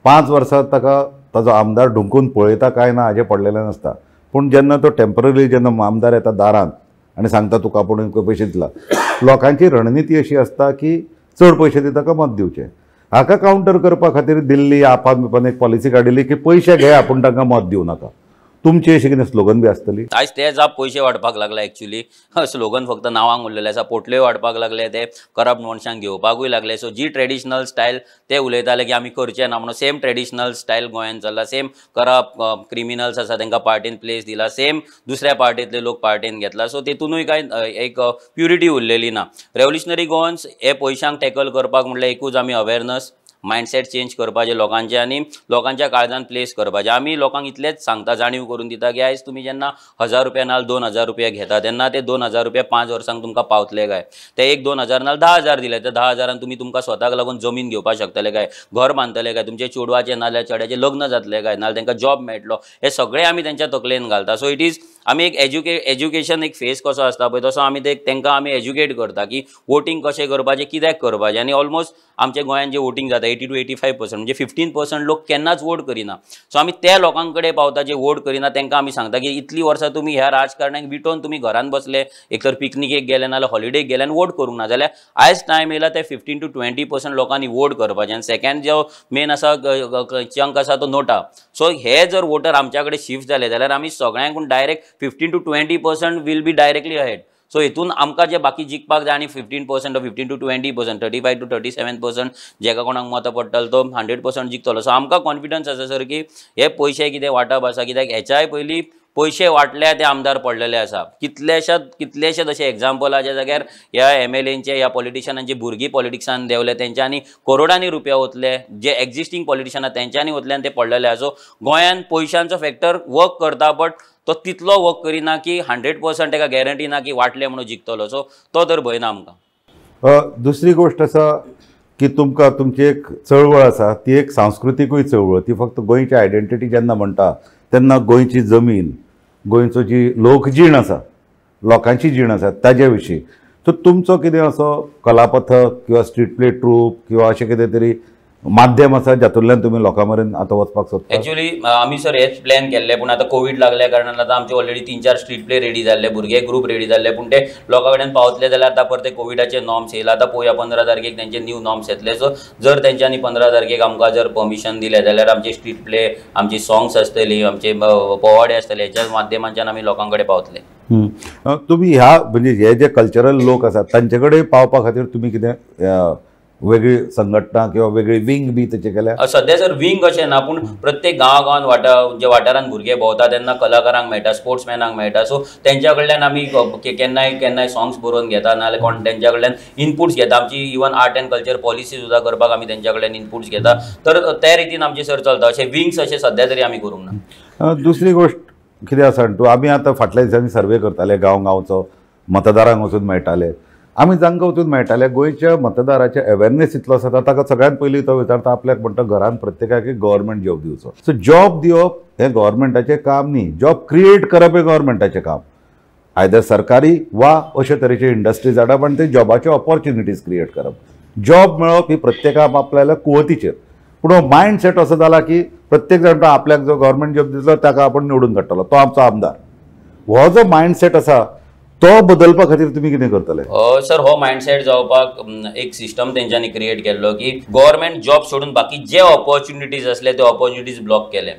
5 वर्सां ताका ताजो आमदार ढुंकून पळयता काय ना हाजें पडलेलें नासता, पूण जेन्ना तो टेम्पररी जेन्ना आमदार येता दारांत आनी सांगता तुका आपूण पयशे दितला, लोकांची रणनिती अशी आसता की चड पयशे दिता का मत दिवचे. हाका कावंटर करपा खातीर दिल्ली आपान एक पॉलिसी काडिल्ली की पयशे घे आपूण तांकां मत दिवं नाका. तुमची अशी कितें स्लोगन बी आसतली? आयज ते जाप पयशे वाडपाक लागला. एक्चुअली स्लोगन फक्त नांवांक उरलेले आसा. पोटल्यो वाडपाक लागले, ते करप्ट मनशांक घेवपाकूय लागले. सो जी ट्रेडिशनल स्टायल ते उलयताले की आमी करचे ना म्हणून, सेम ट्रेडिशनल स्टायल गोंयांत चल्ला. सेम करप्ट क्रिमिनल्स आसा तांकां पार्टीन प्लेस दिला, सेम दुसऱ्या पार्टींतले लोक पार्टीन घेतला. सो तेतूनय कांय एक प्युरिटी उरलेली ना. रेव्होल्युशनरी गोवन्स हे पयशांक टॅकल करपाक म्हणल्यार एकूच आमी अवेरनस, मायंडसेट चेंज करपाचे लोकांचे आनी लोकांच्या काळजांत प्लेस करपाचे. आमी लोकांक इतलेंच सांगता, जाणीव करून दिता की आयज तुमी जेन्ना 1000 रुपया नाल 2000 रुपया घेता तेन्ना ते 2000 रुपया 5 वर्सांक तुमकां पावतले काय? ते एक 2000 नाल 10000 दिले, त्या 10000 तुमी तुमकां स्वताक लागून जमीन घेवपाक शकतले काय? घर बांदतले काय? तुमचे चेडवाचे नाल्यार चेड्याचे लग्न जातले काय? नाल्यार तांकां जॉब मेळटलो? हे सगळें आमी तेंच्या तकलेन घालता. सो इट इज आमी एक एज्युकेशन एक फेस कसो आसता पळय तसो आमी तांकां आमी एज्युकेट करता की वोटींग कशें करपाचें, कित्याक करपाचें. आनी ऑलमोस्ट आमच्या गोंयांत जे वोटींग जाता 80 to 85% म्हणजे 15% लोक केन्नाच वोट करिना. सो आमी त्या लोकां कडेन पावता जे वोट करिना, तांकां आमी सांगता की इतलीं वर्सां तुमी ह्या राजकारणाक विटोवन तुमी घरान बसले, एक तर पिकनिकेक गेले नाल्यार हॉलिडेक गेले आनी वोट करूंक ना, जाल्यार आयज टायम येयला ते 15 to 20% लोकांनी वोट करपाचें. आनी सेकंड जो मेन आसा चंक आसा तो नोटा. सो हे जर वोटर आमच्या कडेन शिफ्ट जाले जाल्यार आमी सगळ्यांकून direct 15 to 20% will be directly ahead. So हितून आमकां जे बाकी जिखपाक जाय आनी 15% or 15 to 20%, 35 to 37% जेका कोणाक मतां पडटलो तो 100% जिखतलो. सो आमकां कॉन्फिडन्स आसा सर की हे पयशे कितें वांटप आसा, कित्याक हेच्याय पयलीं पयशे वाटल्या ते आमदार पडलेले आसा. कितलेशेच अशे एग्जाम्पल आहा ज्या जाग्यार ह्या MLAंचे ह्या पॉलिटिशियनांचे भुरगीं पॉलिटिक्सान देंवले, तेंच्यांनी करोडांनी रुपया वतले, जे एक्झिस्टींग पॉलिटिशियन आहा तेंच्यांनी वतले आनी ते पडलेले आहा. सो गोंयांत पयशांचो फॅक्टर वर्क करता, बट तो तितलो वर्क करिना की 100% ताका गॅरंटी ना की वाटले म्हणून जिखतलो. सो तो तर भंय ना आमकां. दुसरी गोष्ट आसा की तुमकां तुमची एक चळवळ आसा, ती एक सांस्कृतिकूय चळवळ. ती फक्त गोंयची आयडेंटिटी जेन्ना म्हणटा तेन्ना गोंयची जमीन, गोंयचो जी लोकजीण आसा, लोकांची जीण आसा ताजे विशीं. सो तुमचो कितें असो कलापथक किंवा स्ट्रीट प्ले ट्रूप किंवा अशें कितें तरी माध्यम आसा जातूंतल्यान तुमी लोकां मेरेन आतां वचपाक सोदता? एक्चुअली आमी सर हेच प्लॅन केल्ले, पूण आतां कोविड लागल्या कारणान आतां आमचे ऑलरेडी 3-4 स्ट्रीट प्ले रेडी जाल्ले, भुरगे ग्रूप रेडी जाल्ले, पूण ते लोकां कडेन पावतले जाल्यार आतां परते कोविडाचे नॉर्म्स येयला. आतां पळोवया 15 तारखेक तेंचे न्यू नॉर्म्स येतले. सो जर तेंच्यांनी 15 तारखेक आमकां जर परमिशन दिलें जाल्यार आमचे स्ट्रीट प्ले, आमची सॉंग्स आसतली, आमचे पोवाडे आसतले, हेच्या माध्यमांच्यान आमी लोकां कडेन पावतले. तुमी ह्या म्हणजे हे जे कल्चरल लोक आसात तांचे कडेन पावपा खातीर तुमी कितें वेगळी संघटना किंवा वेगळी विंग बी तेचे केल्या? सध्या सर विंग अशें ना, पूण प्रत्येक गांवांत जे वाठारांत भुरगे भोंवता तेन्ना कलाकारांक मेळटा, स्पोर्ट्समॅनांक मेळटा. सो तेंच्या कडल्यान आमी केन्नाय सॉंग्स बरोवन घेता, नाल्यार कोण तेंच्या कडल्यान इनपुट्स घेता. आमची even art end culture policy सुद्दां करपाक आमी तेंच्या कडल्यान इनपुट्स घेता. तर त्या रितीन आमचे सर चलता. अशे विंग्स अशे सध्या तरी आमी करूंक ना. दुसरी गोष्ट कितें आसा तूं, आमी आतां फाटल्या दिसांनी सर्वे करताले, गांवचो मतदारांक वचून मेळटाले. आमी जांकां वचून मेळटाले गोंयच्या मतदाराचे अवेरनेस इतलो आसा ताका सगळ्यांत पयलीं तो विचारता आपल्याक म्हणटा घरांत प्रत्येकाक एक गव्हर्मेंट जॉब दिवचो. सो जॉब दिवप हें गव्हर्मेंटाचें काम न्ही, जॉब क्रिएट करप हें गव्हर्मेंटाचें काम. आयदर सरकारी वा अशे तरेचे इंडस्ट्रीज हाडप आनी ते जॉबाच्यो ऑपॉर्च्युनिटीज क्रिएट करप. जॉब मेळप ही प्रत्येकाक आपल्या कुवतीचेर, पूण हो मायंडसेट असो जाला की प्रत्येक जाण आपल्याक जो गव्हर्मेंट जॉब दितलो ताका आपूण निवडून काडटलो, तो आमचो आमदार. हो जो मायंडसेट आसा तो बदलपा खातीर तुमी कितें करतले? सर हो मायंडसेट जावपाक एक सिस्टम तेंच्यांनी क्रिएट केल्लो की गव्हर्मेंट जॉब सोडून बाकी जे ऑपॉर्च्युनिटीज आसले ते ऑपॉर्च्युनिटीज ब्लॉक केले.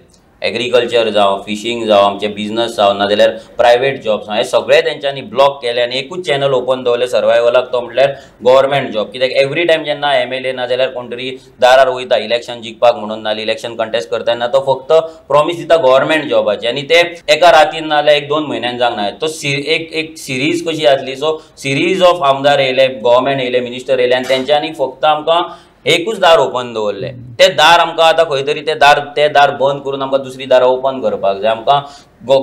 एग्रीकल्चर जावं, फिशींग जावं, आमचे बिझनस जावं, नाजाल्यार प्रायवेट जॉब्स हे सगळे तेंच्यांनी ब्लॉक केले आनी एकूच चॅनल ओपन दवरले सर्वायवलाक, तो म्हटल्यार गव्हर्मेंट जॉब. कित्याक एवरी टायम जेन्ना MLA नाजाल्यार कोण तरी दारार वयता इलेक्शन जिखपाक म्हणून नाल्यार इलेक्शन कंटेस्ट करतना, तो फक्त प्रॉमिस दिता गव्हर्मेंट जॉबाची आनी ते एका रातीन नाल्यार 1-2 म्हयन्यान जावना. तो एक सिरीज कशी आसली. सो सिरीज ऑफ आमदार येयले, गव्हर्मेंट येयले, मिनिस्टर येयले आनी तेंच्यांनी फक्त आमकां एकूच दार ओपन दवरलें. ते दार आमकां आतां खंय तरी ते दार बंद करून आमकां दुसरी दारां ओपन करपाक जाय. आमकां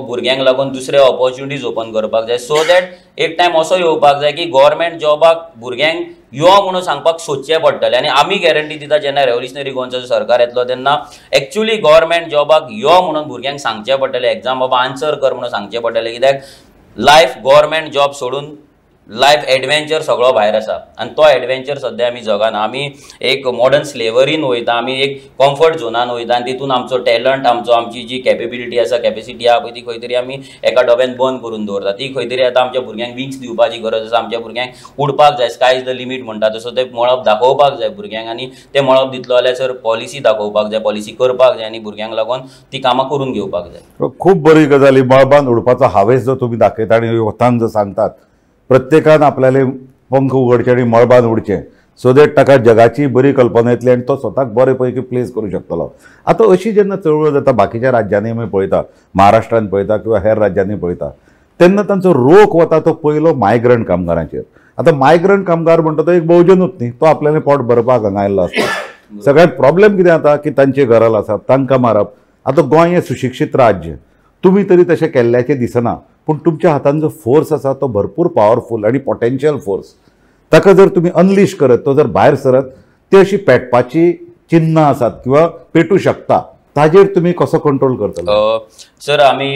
भुरग्यांक लागून दुसरे ऑपॉर्च्युनिटीज ओपन करपाक जाय. सो दॅट एक टायम असो येवपाक जाय की गव्हर्मेंट जॉबाक भुरग्यांक यो म्हणून सांगपाक सोदचें पडटलें. आनी आमी गॅरंटी दिता जेन्ना रेव्होल्युशनरी गोवन्साचो सरकार येतलो तेन्ना एक्चुअली गव्हर्मेंट जॉबाक यो म्हणून भुरग्यांक सांगचें पडटलें. एग्जाम बाबा आन्सर कर म्हणून सांगचें पडटलें. कित्याक लायफ गव्हर्मेंट जॉब सोडून लायफ एडवेंचर सगळो भायर आसा आनी तो एडवेंचर सद्या आमी जगाना. आमी एक मॉडर्न स्लेवरीन वयता, आमी एक कम्फर्ट झोनान वयता आनी तितून आमचो टॅलंट, आमची जी कॅपेबिलिटी आसा, कॅपेसिटी आहा पळय ती खंय तरी आमी एका डब्यान बंद करून दवरता. ती खंय तरी आतां आमच्या भुरग्यांक विंग्स दिवपाची गरज आसा. आमच्या भुरग्यांक उडपाक जाय, स्काय इज द लिमीट म्हणटा तसो ते मळब दाखोवपाक जाय भुरग्यांक. आनी ते मळब दितलो जाल्यार सर पॉलिसी दाखोवपाक जाय, पॉलिसी करपाक जाय आनी भुरग्यांक लागून ती कामां करून घेवपाक जाय. खूब बरी गजाली. मळबान उडपाचो हावेस जो तुमी दाखयता आनी वतान जो सांगतात, प्रत्येकान आपल्याले पंख उगडचे आणि मळबान उडचें, सो दॅट ताका जगाची बरी कल्पना येतली आनी तो स्वताक बरे पैकी प्लेस करूं शकतलो. आतां अशी जेन्ना चळवळ जाता बाकीच्या राज्यांनी आमी पळयता, महाराष्ट्रान पळयता किंवा हेर राज्यांनी पळयता, तेन्ना तांचो रोख वता तो पयलो मायग्रंट कामगारांचेर. आतां मायग्रंट कामगार म्हणटा तो एक बहुजनूच न्ही, तो आपल्यालें पोट भरपाक हांगा आयल्लो आसता. सगळ्यात प्रॉब्लेम कितें जाता की तांचे घराल आसात, तांकां मारप. आतां गोंय हें सुशिक्षीत राज्य, तुमी तरी तशें केल्ल्याचें दिसना, पूण तुमच्या हातान जो फोर्स आसा तो भरपूर पॉवरफूल आणि पोटेन्शियल फोर्स. ताका जर तुमी अनलिश करत, तो जर भायर सरत, ती अशी पेटपाची चिन्ह आसात किंवा पेटू शकता. ताजेर तुमी कसो कंट्रोल करतलो? सर आमी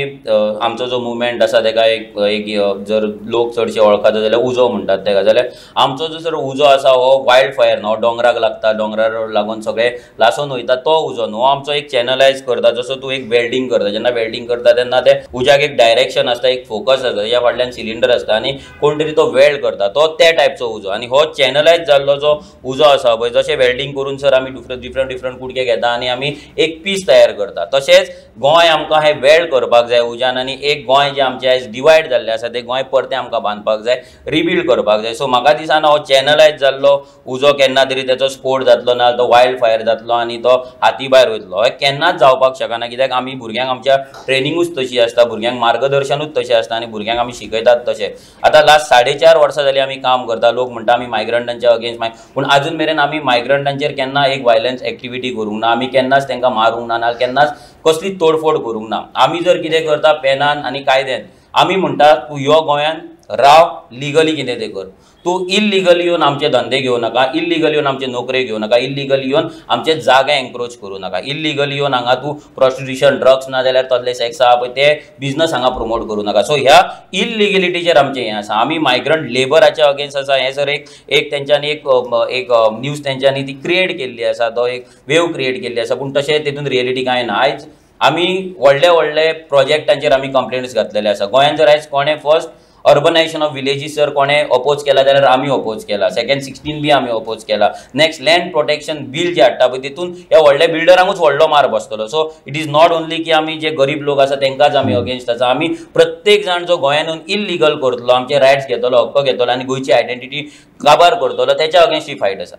आमचो जो मुवमेंट आसा तेका एक जर लोक चडशे वळखता जाल्यार उजो म्हणटात तेका. जाल्यार आमचो जो सर उजो आसा हो वायल्ड फायर न्हू, डोंगराक लागता, डोंगरार लागून सगळे लासून वयता तो उजो न्हू. आमचो एक चॅनलायज करता. जसो तूं एक वेल्डिंग करता, जेन्ना वेल्डिंग करता तेन्ना ते उज्याक एक डायरेक्शन आसता, एक फोकस आसता, ह्या फाटल्यान सिलिंडर आसता आनी कोण तरी तो वेल्ड करता, तो त्या टायपचो उजो. आनी हो चॅनलायज जाल्लो जो उजो आसा पळय, जशें वेल्डिंग करून सर आमी डिफरंट कुडके घेता आनी आमी एक पीस तयार करता. तशेंच गोंय आमकां हे वेल्ड करपाक जाय उज्यान आनी एक गोंय जे आमचे आयज डिवायड जाल्लें आसा तें गोंय परतें आमकां बांदपाक जाय, रिबिल्ड करपाक जाय. सो म्हाका दिसना हो चॅनलायज जाल्लो उजो केन्ना तरी तेचो स्फोट जातलो ना, तो वायल्ड फायर जातलो आनी तो हाती भायर वयतलो, हे केन्नाच जावपाक शकना. कित्याक आमी भुरग्यांक आमच्या ट्रेनिंगूच तशी आसता, भुरग्यांक मार्गदर्शनूच तशें आसता आनी भुरग्यांक आमी शिकयतात तशें. आतां लास्ट 4.5 वर्सां जालीं आमी काम करता. लोक म्हणटा आमी मायग्रंटांच्या अगेन्स्ट, पूण आजून मेरेन आमी मायग्रंटांचेर केन्ना एक वायलन्स एक्टिविटी करूंक ना, आमी केन्नाच तांकां मारूंक ना, नाल्यार केन्नाच कसली तोडफोड करूंक ना. आमी जर कितें करता पेनान आनी कायद्यान, आमी म्हणटा तूं यो गोंयान राव, लिगली कितें तें कर. तूं इल्लिगली येवन आमचे धंदे घेवं नाका, इल्लिगली येवन आमचे नोकऱ्यो घेवं नाका, इल्लिगली येवन आमचे जागे एन्क्रोच करूं नाका, इल्लिगली येवन हांगा तूं प्रॉस्टिट्युशन, ड्रग्स ना जाल्यार तसले सेक्स आहा पळय ते बिझनस हांगा प्रमोट करूं नाका. सो ह्या इल्लिगलिटीचेर आमचें हें आसा. आमी मायग्रंट लेबराच्या अगेन्स्ट आसा. हें सर एक तेंच्यांनी एक न्यूज तेंच्यांनी ती क्रिएट केल्ली आसा, तो एक वेव क्रिएट केल्ली आसा, पूण तशें तितून रियलिटी कांय ना. आयज आमी व्हडले प्रोजेक्टांचेर आमी कंप्लेंट्स घातलेले आसा. गोंयान जर आयज कोणें फर्स्ट अर्बनायझेशन ऑफ विलेजीस जर कोणें अपोज केला जाल्यार आमी अपोज केला. सेकंड 16 बी आमी अपोज केला. नेक्स्ट लँड प्रोटेक्शन बील जे हाडटा पळय तितून ह्या व्हडल्या बिल्डरांकूच व्हडलो मार बसतलो. So it is not only की आमी जे गरीब लोक आसा तेंकाच आमी अगेन्स्ट आसा. आमी प्रत्येक जाण जो गोंयान येवन इल्लिगल करतलो, आमचे रायट्स घेतलो, हक्क घेतलो आनी गोंयची आयडेंटिटी काबार करतलो, तेच्या अगेन्स्ट ही फायट आसा.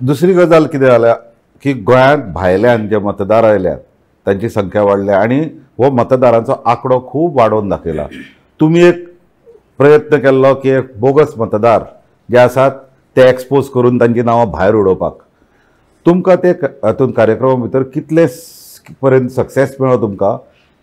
दुसरी गजाल कितें जाल्या की गोंयांत भायल्यान जे मतदार आयल्यात तांची संख्या वाडल्या आनी हो मतदारांचो आंकडो खूब वाडोवन दाखयला. तुमी एक प्रयत्न केल्लो की एक बोगस मतदार जे आसात ते एक्सपोज करून तांची नांवां भायर उडोवपाक. तुमकां ते हातूंत कार्यक्रमा भितर कितले पर्यंत सक्सेस मेळ्ळो तुमकां,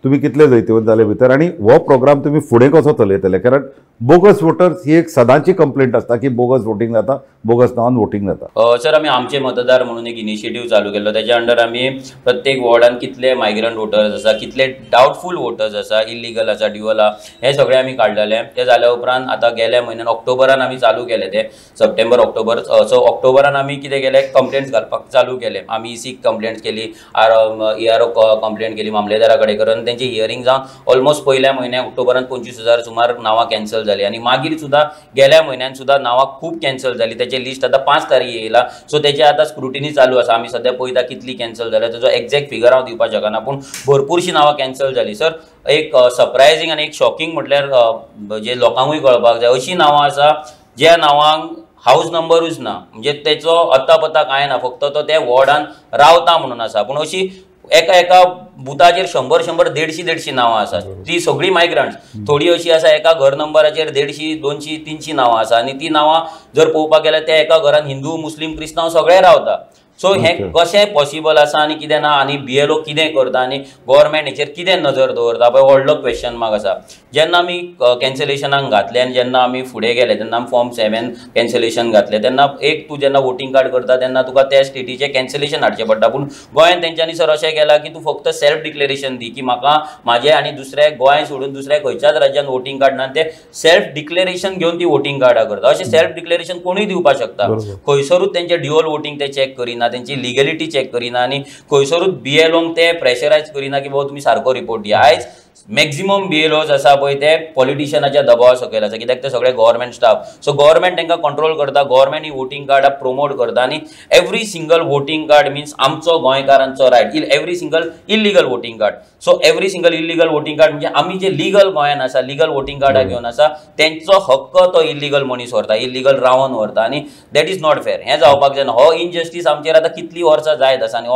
तुमी कितले जैतिवंत जाले भितर, आनी हो प्रोग्राम तुमी फुडें कसो चलयतले? कारण बोगस वोटर्स ही एक सदांची कंप्लेंट आसता की बोगस वोटींग जाता, बोगस नांवान वोटींग जाता. सर आमी आमचे मतदार म्हणून एक इनिशिएटीव चालू केल्लो. तेच्या अंडर आमी प्रत्येक वॉर्डान कितले मायग्रंट वोटर्स आसा, कितले डावटफूल वोटर्स आसा, इल्लिगल आसा, ड्युअल आसा, हे सगळे आमी काडलेले. ते जाल्या उपरांत आतां गेल्या म्हयन्यान ऑक्टोबरान आमी चालू केले ते, सप्टेंबर ऑक्टोबर. सो ऑक्टोबरान आमी कितें केलें, कंप्लेंट्स घालपाक चालू केले. आमी EC कंप्लेंट्स केली, ERO कंप्लेंट केली मामलेदारा कडेन करून. त्यांचे हियरिंग जावन ऑलमोस्ट पहिल्या म्हयन्याक ऑक्टोबरांत 25,000 सुमार नांवां कॅन्सल जाली आनी मागीर सुद्दां गेल्या म्हयन्यान सुद्दां नांवां खूब कॅन्सल जाली. तेचे लिस्ट आतां 5 तारीख येयला. सो तेचे आतां स्क्रुटिनी चालू आसा. आमी सद्या पळयता कितली कॅन्सल जाल्या. तेजो एक्झॅक्ट फिगर हांव दिवपाक शकना पूण भरपूरशीं नांवां कॅन्सल जाली. सर एक सरप्रायझींग आनी एक शॉकिंग म्हटल्यार जे लोकांकूय कळपाक जाय अशीं नांवां आसा ज्या नांवांक हाऊस नंबरूच ना, म्हणजे तेचो अत्ता पत्ता कांय ना, फक्त तो त्या वॉर्डान रावता म्हणून आसा. पूण अशी एका बुथाचेर 100 150 नांवां आसा. ती सगळीं मायग्रंट्स. थोडी अशी आसा एका घर नंबराचेर 150 200 300 नांवां आसा आनी ती नांवां जर पळोवपाक गेल्यार त्या एका घरान हिंदू मुस्लीम क्रिस्तांव सगळे रावता. सो हें कशें पॉसिबल आसा आनी कितें ना आनी BLO कितें करता आनी गव्हर्मेंट हेचेर कितें नजर दवरता पळय व्हडलो क्वेश्चन मार्क आसा. जेन्ना आमी कॅन्सलेशनाक घातले आनी जेन्ना आमी फुडें गेले तेन्ना आमी फॉर्म 7 कॅन्सलेशन घातले तेन्ना एक तूं जेन्ना वोटिंग कार्ड करता तेन्ना तुका त्या स्टेटीचें कॅन्सलेशन हाडचें पडटा. पूण गोंयांत तेंच्यांनी सर अशें केलां की तूं फक्त सेल्फ डिक्लेरेशन दी की म्हाका म्हाजें आनी दुसऱ्या गोंय सोडून दुसऱ्या खंयच्याच राज्यान वोटिंग कार्ड ना, ते सेल्फ डिक्लेरेशन घेवन ती वोटिंग कार्डां करता. अशें सेल्फ डिक्लेरेशन कोणूय दिवपाक शकता. खंयसरूच तेंचे ड्युअल वोटिंग ते चॅक करिना, त्यांची लिगॅलिटी चेक करिना आनी खंयसरूच BLOंक ते प्रेशरायज करिना की बाबा तुमी सारको रिपोर्ट दिया. आयज मॅक्झिमम BLOज आसा पळय ते पॉलिटिशियनाच्या दबावा सकयल आसा, कित्याक ते सगळे गव्हर्मेंट स्टाफ. सो गव्हर्मेंट तांकां कंट्रोल करता, गव्हर्मेंट ही वोटिंग कार्डां प्रमोट करता आनी every single voting card means आमचो गोंयकारांचो right. Every single illegal voting card. So every single illegal voting card म्हणजे आमी जे लिगल गोंयान आसा, लिगल वोटिंग कार्डां घेवन आसा, तेंचो हक्क तो इल्लिगल मनीस व्हरता, इल्लिगल रावन व्हरता आनी दॅट इज नॉट फेअर. हें जावपाक जायना. हो इनजस्टीस आमचेर आतां कितलीं वर्सां जायत आसा आनी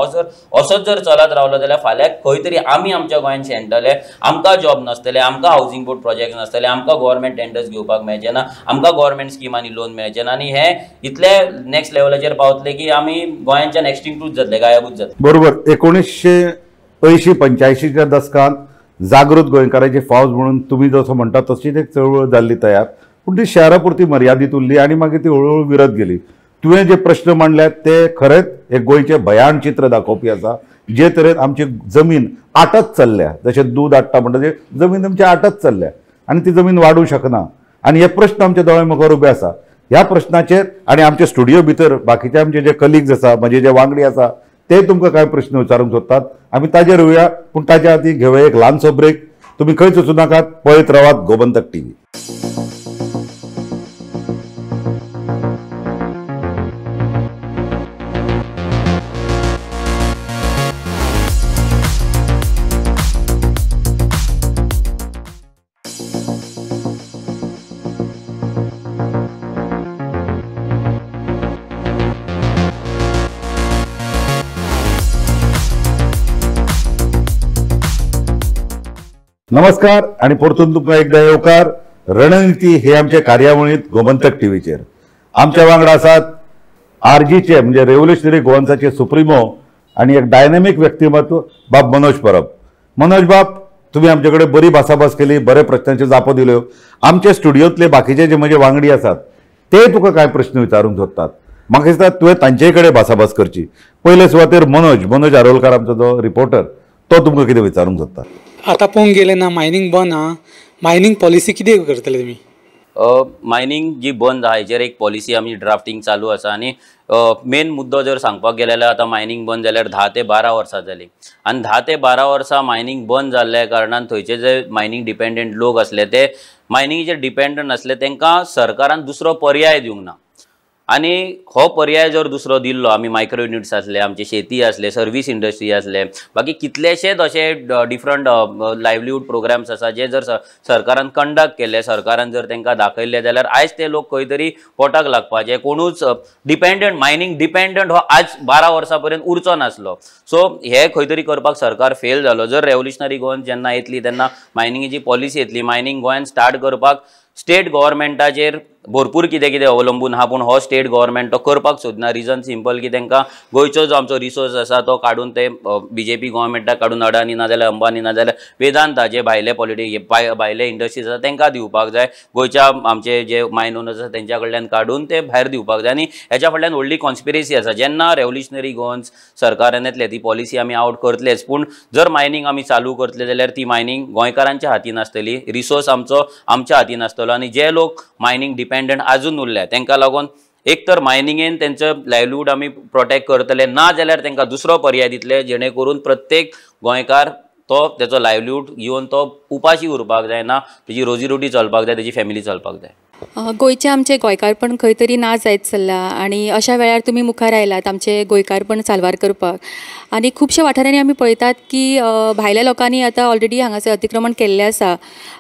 असोच जर चलत रावलो जाल्यार फाल्यां खंय तरी आमी आमच्या गोंयान शेणटले, आमकां जॉब नसतले, आमकां हावसिंग बोर्ड प्रोजेक्ट नसतले, आमकां गव्हर्मेंट टेंडर्स घेवपाक मेळचे ना, आमकां गव्हर्मेंट स्किमांनी लोन मेळचे ना आनी हे इतले नेक्स्ट लेवलाचेर पावतले की आमी गोंयांच्यान एक्सटिंक्टूच जातले, गायबूच जातले. बरोबर. 1980-85च्या दशकांत जागृत गोंयकारांची फौज म्हणून तुम्ही जसं म्हणटा तशीच एक चळवळ जाल्ली तयार, पूण ती शहरापुरती मर्यादित उरली आणि मागीर ती हळूहळू विरत गेली. तुवें जे प्रश्न मांडल्यात ते खरेंच एक गोंयचें भयान चित्र दाखोवपी आसा. जे तरेन आमची जमीन आटत चल्ल्या, जशें दूद आडटा म्हणटा ते जमीन आमची आटत चल्ल्या आनी ती जमीन वाडूंक शकना. आनी हे प्रश्न आमच्या दोळ्या मुखार उबे आसा. ह्या प्रश्नाचेर आनी आमच्या स्टुडिओ भितर बाकीचे आमचे जे कलिग्स आसा, म्हणजे जे वांगडी आसा, ते तुमकां कांय प्रश्न विचारूंक सोदतात. आमी ताजेर येवया, पूण ताच्या आदीं घेवया एक ल्हानसो ब्रेक. तुमी खंयच वचूं नाकात, पळयत रावात गोमंतक TV. नमस्कार आणि परतून तुमकां एकदा येवकार. रणनीती हे आमच्या कार्यावळींत गोमंतक TVचेर. आमच्या वांगडा आसात RGचे म्हणजे रेव्होल्युशनरी गोवन्साचे सुप्रिमो आणि एक डायनॅमिक व्यक्तिमत्व बाब मनोज परब. मनोज बाब, तुम्ही आमच्याकडे बरी भासाभास केली, बरे प्रश्नांचे जापो दिल्यो. आमच्या स्टुडिओतले बाकीचे जे म्हजे वांगडी आसात ते तुका कांय प्रश्न विचारूंक सोदतात. म्हाका दिसता तुवें तांचे कडेन भासाभास करची. पयले सुवातेर मनोज आरोलकार आमचो जो रिपोर्टर, तो तुमकां कितें विचारूंक सोदता? आता पळोवंक गेले ना मायनिंग बंद आहा, मायनिंग पॉलिसी कितें करतले तुमी? मायनिंग जी बंद आहा हेचेर एक पॉलिसी आमी ड्राफ्टिंग चालू आसा आनी मेन मुद्दो जर सांगपाक गेले जाल्यार आतां मायनिंग बंद जाल्यार 10 ते 12 वर्सां जाली आनी 10 ते 12 वर्सां मायनिंग बंद जाल्ल्या कारणान थंयचे जे मायनिंग डिपेंडंट लोक आसले ते मायनिंगेचेर डिपेंडंट आसले तांकां सरकारान दुसरो पर्याय दिवंक ना. आनी हो पर्याय जर दुसरो दिल्लो, आमी मायक्रो युनिट्स आसले, आमचे शेती आसले, सर्वीस इंडस्ट्री आसले, बाकी कितलेशेच अशे डिफरंट लायवलीहूड प्रोग्राम्स आसा जे जर सरकारान कंडक्ट केले, सरकारान जर तांकां दाखयले जाल्यार आयज ते लोक खंय तरी पोटाक लागपाचे. कोणूच डिपेंडंट मायनिंग डिपेंडंट हो आज 12 वर्सां पर्यंत उरचो नासलो. सो हे खंय तरी करपाक सरकार फेल जालो. जर रेव्होल्युशनरी गोवन जेन्ना येतली तेन्ना मायनिंगेची पॉलिसी येतली, मायनिंग गोंयान स्टार्ट करपाक स्टेट गव्हर्मेंटाचेर भरपूर कितें कितें अवलंबून आहा, पूण हो स्टेट गव्हर्मेंट तो करपाक सोदना. रिजन सिंपल की तांकां गोंयचो जो आमचो रिसोर्स आसा तो काडून ते BJP गव्हर्मेंटाक काडून अडानी ना जाल्यार अंबानी ना जाल्यार वेदांता जे भायले भायले इंडस्ट्रीज आसा तांकां दिवपाक जाय. गोंयच्या आमचे जे मायन ओनर्स आसा तेंच्या कडल्यान काडून ते भायर दिवपाक जाय. आनी हेच्या फाटल्यान व्हडली कॉन्स्पिरसी आसा. जेन्ना रेव्होल्युशनरी गोवन्स सरकारान येतले ती पॉलिसी आमी आउट करतलेच, पूण जर मायनिंग आमी चालू करतले जाल्यार ती मायनिंग गोंयकारांच्या हातीन आसतली, रिसोर्स आमच्या हातीन आसतलो. आनी जे लोक मायनिंग डिपेंडंट आजून उरल्या तांकां लागून एक तर मायनिंगेन तेंचो लायवलीहूड आमी प्रोटेक्ट करतले, ना जाल्यार तांकां दुसरो पर्याय दितले जेणे करून प्रत्येक गोंयकार तो तेचो लायवलीहूड घेवन तो उपाशी उरपाक जायना, तेजी रोजीरोटी चलपाक जाय, तेजी फॅमिली चलपाक जाय. गोंयचे आमचे गोंयकारपण खंय तरी ना जायत चल्ला आनी अशा वेळार तुमी मुखार आयलात आमचे गोंयकारपण साल्वार करपाक. आनी खुबशा वाठारांनी आमी पळयतात की भायल्या लोकांनी आतां ऑलरेडी हांगासर अतिक्रमण केल्लें आसा.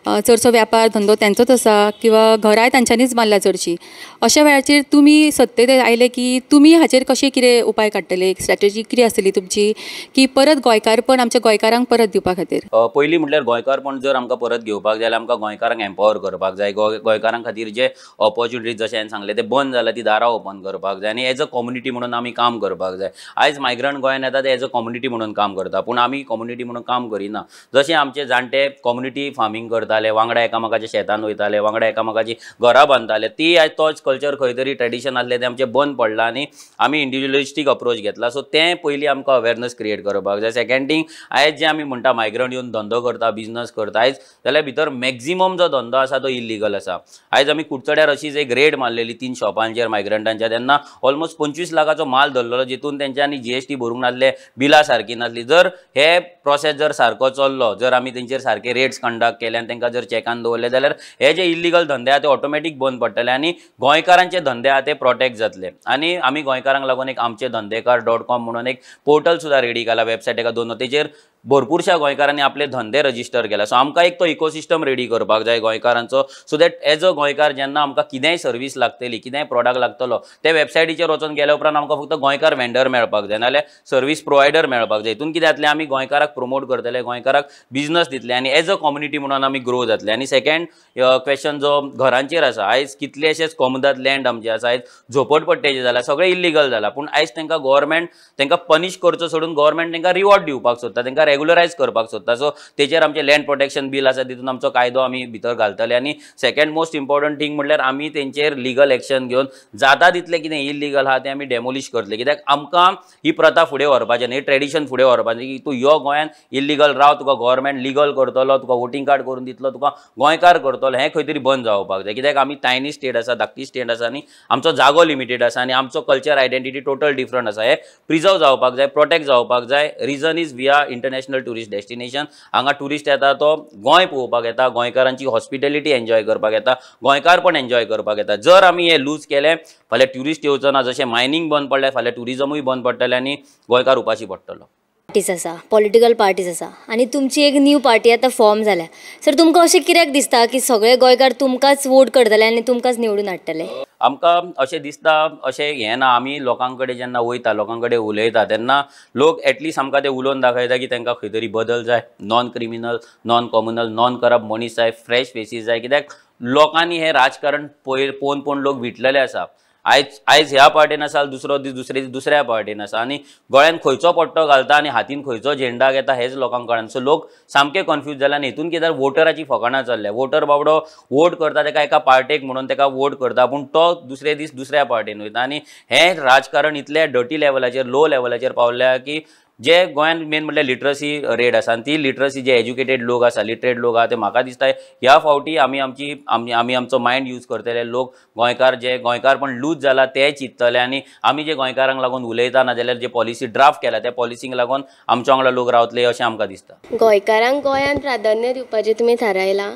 चडसो व्यापार धंदो तेंचोच आसा किंवा घराय तांच्यांनीच बांदल्या चडशीं. अशा वेळाचेर तुमी सत्तेत आयले की तुमी हाचेर कशें कितें उपाय काडटले, स्ट्रॅटेजी कितें आसतली तुमची की परत गोंयकारपण आमच्या गोंयकारांक परत दिवपा खातीर? पयलीं म्हटल्यार गोंयकारपण जर आमकां परत घेवपाक जाय जाल्यार आमकां गोंयकारांक एम्पावर करपाक जाय. गोंयकारां खातीर जे ऑपॉर्च्युनिटीज जशें हांवें सांगलें ते बंद जाला ती दारां ओपन करपाक जाय आनी एज अ कम्युनिटी म्हणून आमी काम करपाक जाय. आयज मायग्रंट गोंयान येता ते एज अ कम्युनिटी म्हणून काम करता, पूण आमी कम्युनिटी म्हणून काम करिना. जशें आमचे जाणटे कम्युनिटी फार्मींग करताले, वांगडा एकामेकाच्या शेतान वयताले, वांगडा एकामेकाची घरां बांदताले, ती आयज तोच कल्चर खंय तरी ट्रेडिशन आसलें तें आमचें बंद पडलां आनी आमी इंडिविज्युअलिस्टीक अप्रोच घेतला. सो तें पयलीं आमकां अवेरनस क्रिएट करपाक जाय. सेकंड थींग, आयज जे आमी म्हणटा मायग्रंट येवन धंदो करता, बिजनस करता, आयज जाल्यार भितर मॅक्झिमम जो धंदो आसा तो इल्लिगल आसा. आयज आमी कुडचड्यार अशीच एक रेड मारलेली 3 शॉपांचेर मायग्रंटांच्या, तेन्ना ऑलमोस्ट 25 लाखाचो माल धरलेलो, जितून तेंच्यांनी GST भरूंक नासले, बिलां सारकी नासली. जर हे प्रोसेस जर सारको चल्लो, जर आमी तेंचेर सारके रेड्स कंडक्ट केले आनी तांकां जर चॅकान दवरले जाल्यार हे जे इल्लिगल धंदे आहा ते ऑटोमॅटीक बंद पडटले आनी गोंयकारांचे धंदे आहा ते प्रोटेक्ट जातले. आनी आमी गोंयकारांक लागून एक आमचे धंदेकार.com म्हणून एक पोर्टल सुद्दां रेडी केला, वेबसायट एका दोन, तेचेर भरपूरशा गोंयकारांनी आपले धंदे रजिस्टर केला. सो आमकां एक तो इकोसिस्टम रेडी करपाक जाय गोंयकारांचो, सो दॅट एज अ गोंयकार जेन्ना आमकां कितेंय सर्वीस लागतली, कितेंय प्रॉडक्ट लागतलो, ते वेबसायटीचेर वचून गेल्या उपरांत आमकां फक्त गोंयकार वेंडर मेळपाक जाय, नाजाल्यार सर्वीस प्रोवायडर मेळपाक जाय. हितून कितें जातलें, आमी गोंयकाराक प्रमोट करतले, गोंयकाराक बिजनस दितले आनी एज अ कम्युनिटी म्हणून आमी ग्रो जातले. आनी सेकंड क्वेश्चन जो घरांचेर आसा, आयज कितलेशेच कोमदाद लँड आमचे आसा, आयज झोपडपट्टेचे जाला, सगळें इल्लिगल जाला, पूण आयज तांकां गव्हर्मेंट तांकां पनीश करचो सोडून गव्हर्मेंट तांकां रिवॉर्ड दिवपाक सोदता, तांकां रेगुलरायज करपाक सोदता. सो तेचेर आमचें लँड प्रोटेक्शन बील आसा, तितून आमचो कायदो आमी भितर घालतले. आनी सेकंड मोस्ट इम्पॉर्टंट थींग म्हणल्यार आमी तेंचेर लिगल एक्शन घेवन जाता तितलें कितें इल्लिगल आहा तें आमी डेमोलिश करतले. कित्याक आमकां ही प्रथा फुडें व्हरपाचें न्ही, ट्रेडिशन फुडें व्हरपाचें की तूं यो गोंयान इल्लिगल राव, तुका गव्हर्मेंट लिगल करतलो, तुका वोटींग कार्ड करून दितलो, तुका गोंयकार करतलो, हें खंय तरी बंद जावपाक जाय. कित्याक आमी टायनी स्टेट आसा, धाकटी स्टेट आसा आनी आमचो जागो लिमिटेड आसा आनी आमचो कल्चर आयडेंटिटी टोटल डिफरंट आसा. हें प्रिजर्व जावपाक जाय, प्रोटेक्ट जावपाक जाय. Reason is we are international tourist destination. हांगा टुरिस्ट येता तो गोंय पळोवपाक येता, गोंयकारांची हॉस्पिटॅलिटी एन्जॉय करपाक येता, गोंयकार पण एन्जॉय करपाक येता. जर आमी हे लूज केलें, फाल्यां ट्युरिस्ट येवचो ना, जशें मायनींग बंद पडलें, फाल्यां ट्युरिजमूय बंद पडटलें आनी गोंयकार उपाशी पडटलो. पार्टीज आसा, पॉलिटिकल पार्टीज आसा आनी तुमची एक न्यू पार्टी आतां फॉर्म जाल्या. सर तुमकां अशें कित्याक दिसता की सगळे गोंयकार तुमकांच वोट करतले आनी तुमकांच निवडून हाडटले? आमकां अशें दिसता, अशें हें ना. आमी लोकां कडेन जेन्ना वयता, लोकां कडेन उलयता, तेन्ना लोक एटलीस्ट आमकां ते उलोवन दाखयता की तांकां खंय तरी बदल जाय, non criminal, non communal, non corrupt मनीस जाय, फ्रेश फेसीस जाय. कित्याक लोकांनी हें राजकारण पळोवन पळोवन लोक विटलेले आसा. आयज ह्या पार्टीन आसा, दुसरो दीस दुसऱ्या पार्टीन आसा आनी गळ्यान खंयचो पट्टो घालता आनी हातीन खंयचो झेंडा घेता हेच लोकांक कळना. सो लोक सामके कन्फ्यूज जाला आनी हितून कितें वोटराची फकाणां चल्ल्या. वोटर बाबडो वोट करता तेका एका पार्टेक म्हणून तेका वोट करता, पूण तो दुसरे दीस दुसऱ्या पार्टीन वयता आनी हें राजकारण इतल्या डर्टी लेवलाचेर, लो लेवलाचेर पावल्या की जे गोंयान मेन म्हणल्यार लिटरसी रेट आसा आनी ती लिटरसी जे एज्युकेटेड लोक आसा, लिटरेट लोक आहा, ते म्हाका दिसता ह्या फावटी आमी आमचो मायंड यूज करतले. लोक गोंयकार पण लूज जाला ते चिंततले आनी आमी जे गोंयकारांक लागून उलयता ना जाल्यार जे पॉलिसी ड्राफ्ट केला त्या पॉलिसींक लागून आमच्या वांगडा लोक रावतले अशें आमकां दिसता. गोंयकारांक गोंयान प्राधान्य दिवपाचें तुमी थारायलां,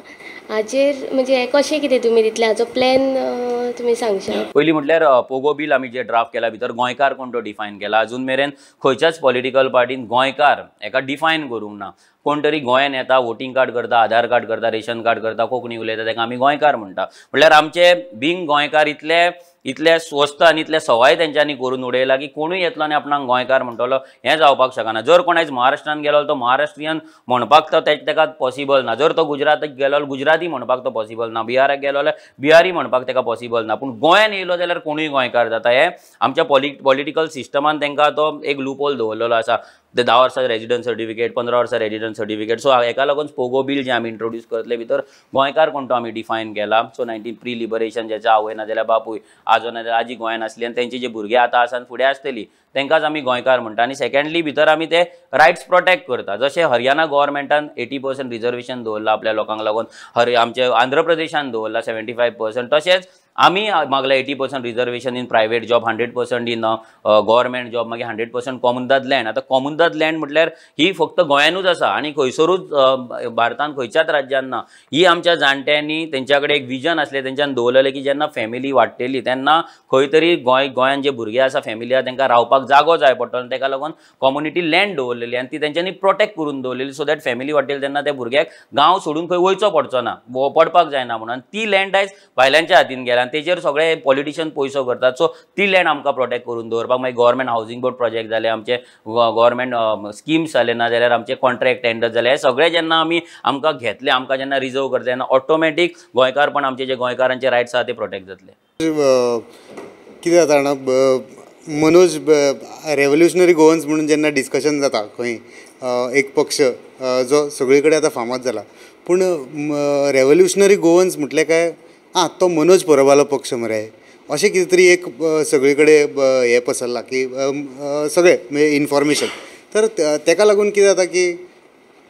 हाचेर म्हणजे कशें कितें तुमी दितले, हाचो प्लॅन तुमी सांगशा? पयलीं म्हटल्यार पोगो बील आमी जे ड्राफ्ट केला भितर गोंयकार कोण तो डिफायन केला. अजून मेरेन खंयच्याच पॉलिटिकल पार्टीन गोंयकार हेका डिफायन करूंक ना. कोण तरी गोंयान येता, वोटींग कार्ड करता, आधार कार्ड करता, रेशन कार्ड करता, कोंकणी उलयता, ताका आमी गोंयकार म्हणटा. म्हटल्यार आमचे बींग गोंयकार इतले स्वस्त आनी इतले सवाय तेंच्यांनी करून उडयला की कोणूय येतलो आनी आपणाक गोंयकार म्हणटलो हें जावपाक शकना. जर कोण आयज महाराष्ट्रान गेलो तो महाराष्ट्रीयन म्हणपाक तो तेका पॉसिबल ना. जर तो गुजराताक गेलो जाल्यार गुजराती म्हणपाक तो पॉसिबल ना. बिहाराक गेलो जाल्यार बिहारी म्हणपाक तेका पॉसिबल ना. पूण गोंयान येयलो जाल्यार कोणूय गोंयकार जाता. हें आमच्या पॉलिटिकल सिस्टमान तांकां तो एक लूपहोल दवरलेलो आसा. ते 10 वर्सां रेजिडंट सर्टिफिकेट, 15 वर्सां रेजिडंट सर्टिफिकेट. सो हेका लागून पोगो बील जे आमी इंट्रोड्यूस करतले भितर गोंयकार कोण तो आमी डिफायन केला. सो 19 प्री लिबरेशन, जेच्या आवय ना जाल्यार बापूय, आजो ना जाल्यार आजी गोंयान आसली आनी तेंची जे भुरगे आतां आसा आनी फुडें आसतली तांकांच आमी गोंयकार म्हणटा. आनी सेकंडली भितर आमी ते रायट्स प्रोटेक्ट करता. जशें हरियाणा गव्हर्मेंटान 80% रिजर्वेशन दवरला आपल्या लोकांक लागून, आमचे आंध्र प्रदेशान दवरला 75%, तशेंच आमी मागला 80% reservation in private job, 100% in government job, मागीर 100% कॉमनदाद लँड. आतां कॉमनदाद लँड म्हटल्यार ही फक्त गोंयानूच आसा आनी खंयसरूच भारतांत खंयच्याच राज्यान ना. ही आमच्या जाणट्यांनी तेंच्या कडेन एक विजन आसलें, तेंच्यान दवरलेलें की जेन्ना फॅमिली वाडटली तेन्ना खंय तरी गोंयान जे भुरगे आसा फॅमिली आसा तांकां रावपाक जागो जाय पडटलो. ताका लागून कम्युनिटी लँड दवरलेली आनी ती तेंच्यांनी प्रोटेक्ट करून दवरलेली, सो दॅट फॅमिली वाडटली तेन्ना त्या भुरग्याक गांव सोडून खंय वयचो पडचो ना, पडपाक जायना म्हणून. ती लँड आयज भायल्यांच्या हातीन गेल्या आनी तेजेर सगळे पॉलिटिशियन पयसो करतात. सो ती लँड आमकां प्रोटेक्ट करून दवरपाक मागीर गव्हर्मेंट हावसिंग बोर्ड प्रोजेक्ट जाले, आमचे गव्हर्मेंट स्किम्स जाले, ना जाल्यार आमचे कॉन्ट्रॅक्ट टेंडर जाले. हे सगळे जेन्ना आमकां घेतले, आमकां जेन्ना रिजर्व करतले तेन्ना ऑटोमॅटीक गोंयकारपण आमचे जे गोंयकारांचे रायट्स आसा ते प्रोटेक्ट जातले. कितें जाता जाणा, मनोज रेव्होल्युशनरी गोवन्स म्हणून जेन्ना डिस्कशन जाता खंय एक पक्ष जो सगळे कडेन आतां फामाद जाला, पूण रेव्होल्युशनरी गोवन्स म्हटलें काय तो मनोज परबालो पक्ष मरे अशें कितें तरी एक सगळे कडेन हें पसरलां की सगळें इन्फॉर्मेशन. तर तेका लागून कितें जाता की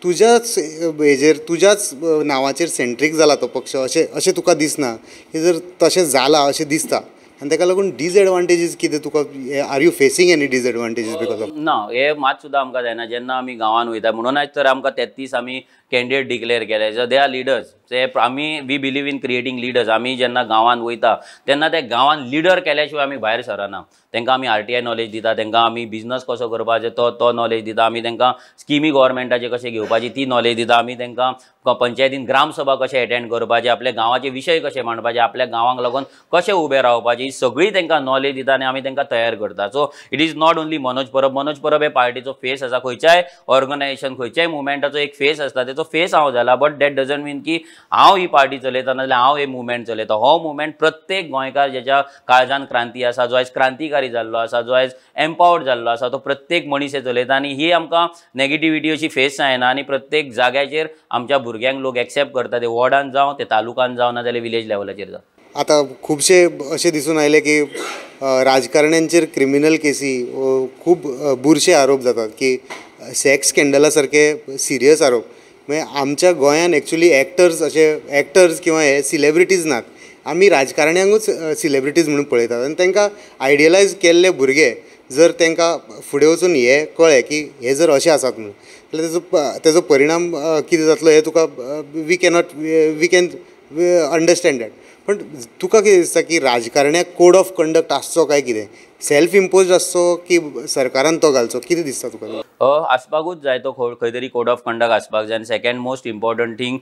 तुज्याच हेजेर तुज्याच नांवाचेर सेंट्रीक जाला तो पक्ष अशें तुका दिसना की जर तशें जालां अशें दिसता. आनी ताका लागून डिसएडवांटेजीस कितें तुका, are you facing any disadvantages because of? ना, हे मात सुद्दां आमकां जायना. जेन्ना आमी गांवांत वयता म्हणूनच तर आमकां 33 आमी कॅन्डिडेट डिक्लेअर केले. So they are leaders. ते आमी we believe in creating leaders. आमी जेन्ना गांवांत वयता तेन्ना ते गांवांत लिडर केल्या शिवाय आमी भायर सरना. तांकां आमी RTI नॉलेज दिता, तांकां आमी बिजनस कसो करपाचो तो नॉलेज दिता, आमी तांकां स्किमी गव्हर्मेंटाचे कशे घेवपाची ती नॉलेज दिता, आमी तांकां पंचायतीन ग्रामसभा कशे अटेंड करपाचे, आपल्या गांवाचे विशय कशे मांडपाचे, आपल्या गांवांक लागून कशे उबे रावपाची, सगळी तांकां नॉलेज दिता आनी आमी तांकां तयार करता. So it is not only Manoj Parab हे पार्टीचो फेस आसा. खंयच्याय ऑर्गनायझेशन खंयच्याय मुवमेंटाचो एक फेस आसता, तेचो फेस हांव जाला. बट दॅट डजंट मीन की हांव ही पार्टी चलयता नाजाल्यार हांव हे मुवमेंट चलयता. हो मुवमेंट प्रत्येक गोंयकार जेच्या काळजान क्रांती आसा, जो आयज क्रांतिकारी जाल्लो आसा, जो आयज एम्पावर्ड जाल्लो आसा, तो प्रत्येक मनीस हे चलयता. आनी ही आमकां नेगेटिविटी अशी फेस जायना आनी प्रत्येक जाग्याचेर आमच्या भुरग्यांक लोक एक्सेप्ट करता, ते वॉर्डान जावं, ते तालुकान जावं, ना जाल्यार विलेज लेवलाचेर जावं. आतां खुबशे अशें दिसून आयले की राजकारण्यांचेर क्रिमिनल केसी खूब बुरशे आरोप जातात की सेक्स स्कॅन्डला सारके सिरियस आरोप. मागीर आमच्या गोंयान एक्चुली एक्टर्स किंवा हे सिलेब्रिटीज नात. आमी राजकारण्यांकूच सिलेब्रिटीज म्हणून पळयतात आनी तांकां आयडियलायज केल्ले भुरगे जर तांकां फुडें वचून हें कळ्ळें की हे जर अशें आसात म्हणून, जाल्यार तेजो परिणाम कितें जातलो हें तुका वी कॅन अंडरस्टँड दॅट. पण तुका कितें दिसता की राजकारण्याक कोड ऑफ कंडक्ट आसचो काय कितें, सेल्फ इम्पोज आसचो की सरकारान तो घालचो, कितें दिसता तुका? आसपाकूच जाय तो खंय तरी कोड ऑफ कंडक्ट आसपाक जाय. आनी सेकंड मोस्ट इम्पॉर्टंट थिंग,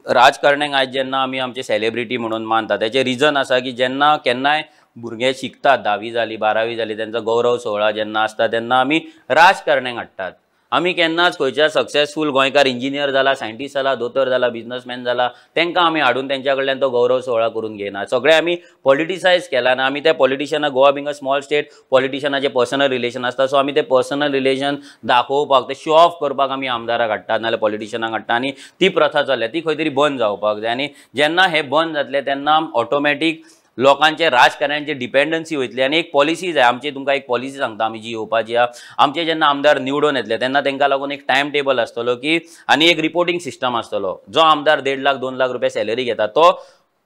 राजकारण्यांक आयज जेन्ना आमी आमचे सेलिब्रिटी म्हणून मानता तेचें रिजन आसा की जेन्ना केन्नाय भुरगे शिकतात, 10वी जाली 12वी जाली, तेंचो गौरव सोहळा जेन्ना आसता तेन्ना आमी राजकारण्यांक हाडटात. आमी केन्नाच खंयच्या सक्सेसफूल गोंयकार इंजिनियर जाला, सायंटिस्ट जाला, दोतोर जाला, बिजनसमॅन जाला, तांकां आमी हाडून तेंच्या कडल्यान तो गौरव सोहळा करून घेयना. सगळे आमी पॉलिटिसायज केला आनी आमी ते पॉलिटिशनाक, Goa being a small state, पॉलिटिशनाचे पर्सनल रिलेशन आसता. सो आमी ते पर्सनल रिलेशन दाखोवपाक, ते शो ऑफ करपाक आमी आमदाराक हाडटात नाल्यार पॉलिटिशनाक हाडटा. आनी ती प्रथा चल्ल्या, ती खंय तरी बंद जावपाक जाय. आनी जेन्ना हे बंद जातले तेन्ना ऑटोमॅटीक लोकांचे राजकारण्यांचे डिपेंडन्सी वयतली. आनी एक पॉलिसी जाय आमची. तुमकां एक पॉलिसी सांगता आमी जी येवपाची आहा. आमचे जेन्ना आमदार निवडून येतले तेन्ना तांकां लागून एक टायम टेबल आसतलो की आनी एक रिपोर्टिंग सिस्टम आसतलो. जो आमदार 1.5 लाख 2 लाख रुपया सॅलरी घेता तो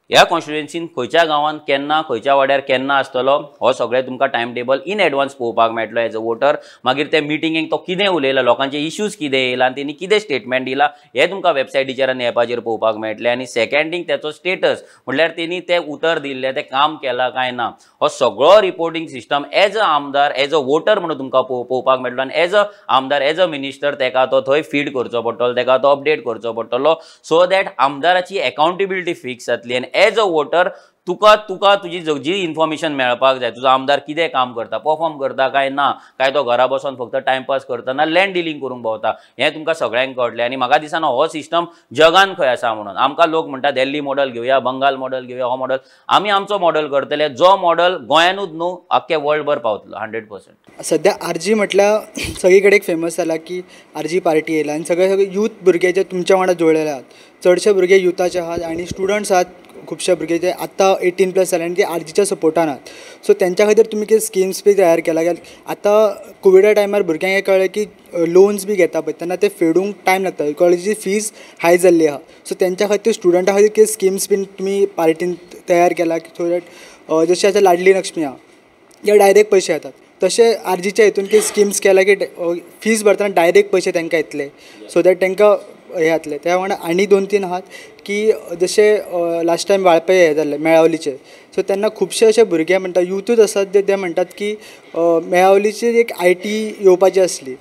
ह्या कॉन्स्टिट्युएन्सीन खंयच्या गांवांत केन्ना, खंयच्या वाड्यार केन्ना आसतलो, हो सगळें तुमकां टायम टेबल इन एडवान्स पळोवपाक मेळटलो एज अ वोटर. मागीर ते मिटिंगेक तो कितें उलयला, लोकांचे इश्यूज कितें येयला आनी तेणी कितें स्टेटमेंट दिला हें तुमकां वेबसायटीचेर आनी एपाचेर पळोवपाक मेळटलें. आनी सेकंड थिंग तेचो स्टेटस, म्हटल्यार तेणी तें उतर दिल्लें, तें काम केलां काय ना, हो सगळो रिपोर्टिंग सिस्टम एज अ आमदार, एज अ वोटर म्हणून तुमकां पळोवपाक मेळटलो. आनी एज अ आमदार, एज अ मिनिस्टर ताका तो थंय फीड करचो पडटलो, ताका तो अपडेट करचो पडटलो, सो दॅट आमदाराची अकाउंटेबिलिटी फिक्स जातली. आनी एज अ वोटर तुका तुजी जी इन्फॉर्मेशन मेळपाक जाय, तुजो आमदार कितें काम करता, परफॉर्म करता काय ना, काय तो घरा बसून फक्त टायमपास करता ना लँड डिलींग करूंक भोंवता, हें तुमकां सगळ्यांक कळटलें. आनी म्हाका दिसना हो सिस्टम जगान खंय आसा म्हणून. आमकां लोक म्हणटा दिल्ली मॉडल घेवया, बंगाल मॉडल घेवया, हो मॉडल. आमी आमचो मॉडल करतले, जो मॉडल गोंयानूच न्हू आख्खे वर्ल्डभर पावतलो 100%. सध्या RG म्हटल्यार सगळी कडेन फेमस जाला की RG पार्टी येयला आनी सगळे यूथ भुरगे जे तुमच्या वांगडा जोडलेले आहात, चडशे भुरगे युथाचे आहात आनी स्टुडंट्स आहात खुबशे भुरगे जे आतां 18+ जाले आनी ते आरजीच्या सपोर्टान आहात. सो तेंच्या खातीर तुमी कितें स्किम्स बी तयार केला काय? आतां कोविडा टायमार भुरग्यांक हें कळ्ळें की लोन्स बी घेता पळय तेन्ना ते फेडूंक टायम लागता, कॉलेजीची फीज हाय जाल्ली आहा. सो तेंच्या खातीर स्टुडंटा खातीर कितें स्किम्स बीन तुमी पार्टीन तयार केला सो दॅट जशें आतां लाडली लक्ष्मी आहा जे डायरेक्ट पयशे येतात तशें आरजीच्या हितून कितें स्किम्स केला की फीज भरतना डायरेक्ट पयशे तांकां येतले सो दॅट तांकां हे जातले. त्या वांगडा आनी 2-3 आहात की जशें लास्ट टायम वाळपय हे जाल्ले मेळावलीचे, सो तेन्ना खुबशे अशे भुरगे म्हणटा युथूच आसात ते म्हणटात की मेळावलीचेर एक IT येवपाची आसली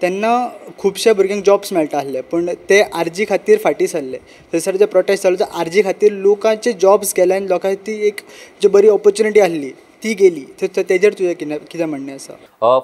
तेन्ना खुबशे भुरग्यांक जॉब्स मेळटा आसले पूण ते आरजी खातीर फाटीं सरले. थंयसर जे प्रोटेस्ट जालो तर आरजी खातीर लोकांचे जॉब्स गेले आनी लोकां ती एक जी बरी ऑपॉर्च्युनिटी आसली ती गेली. तेजेर तुजें कितें म्हणणें आसा?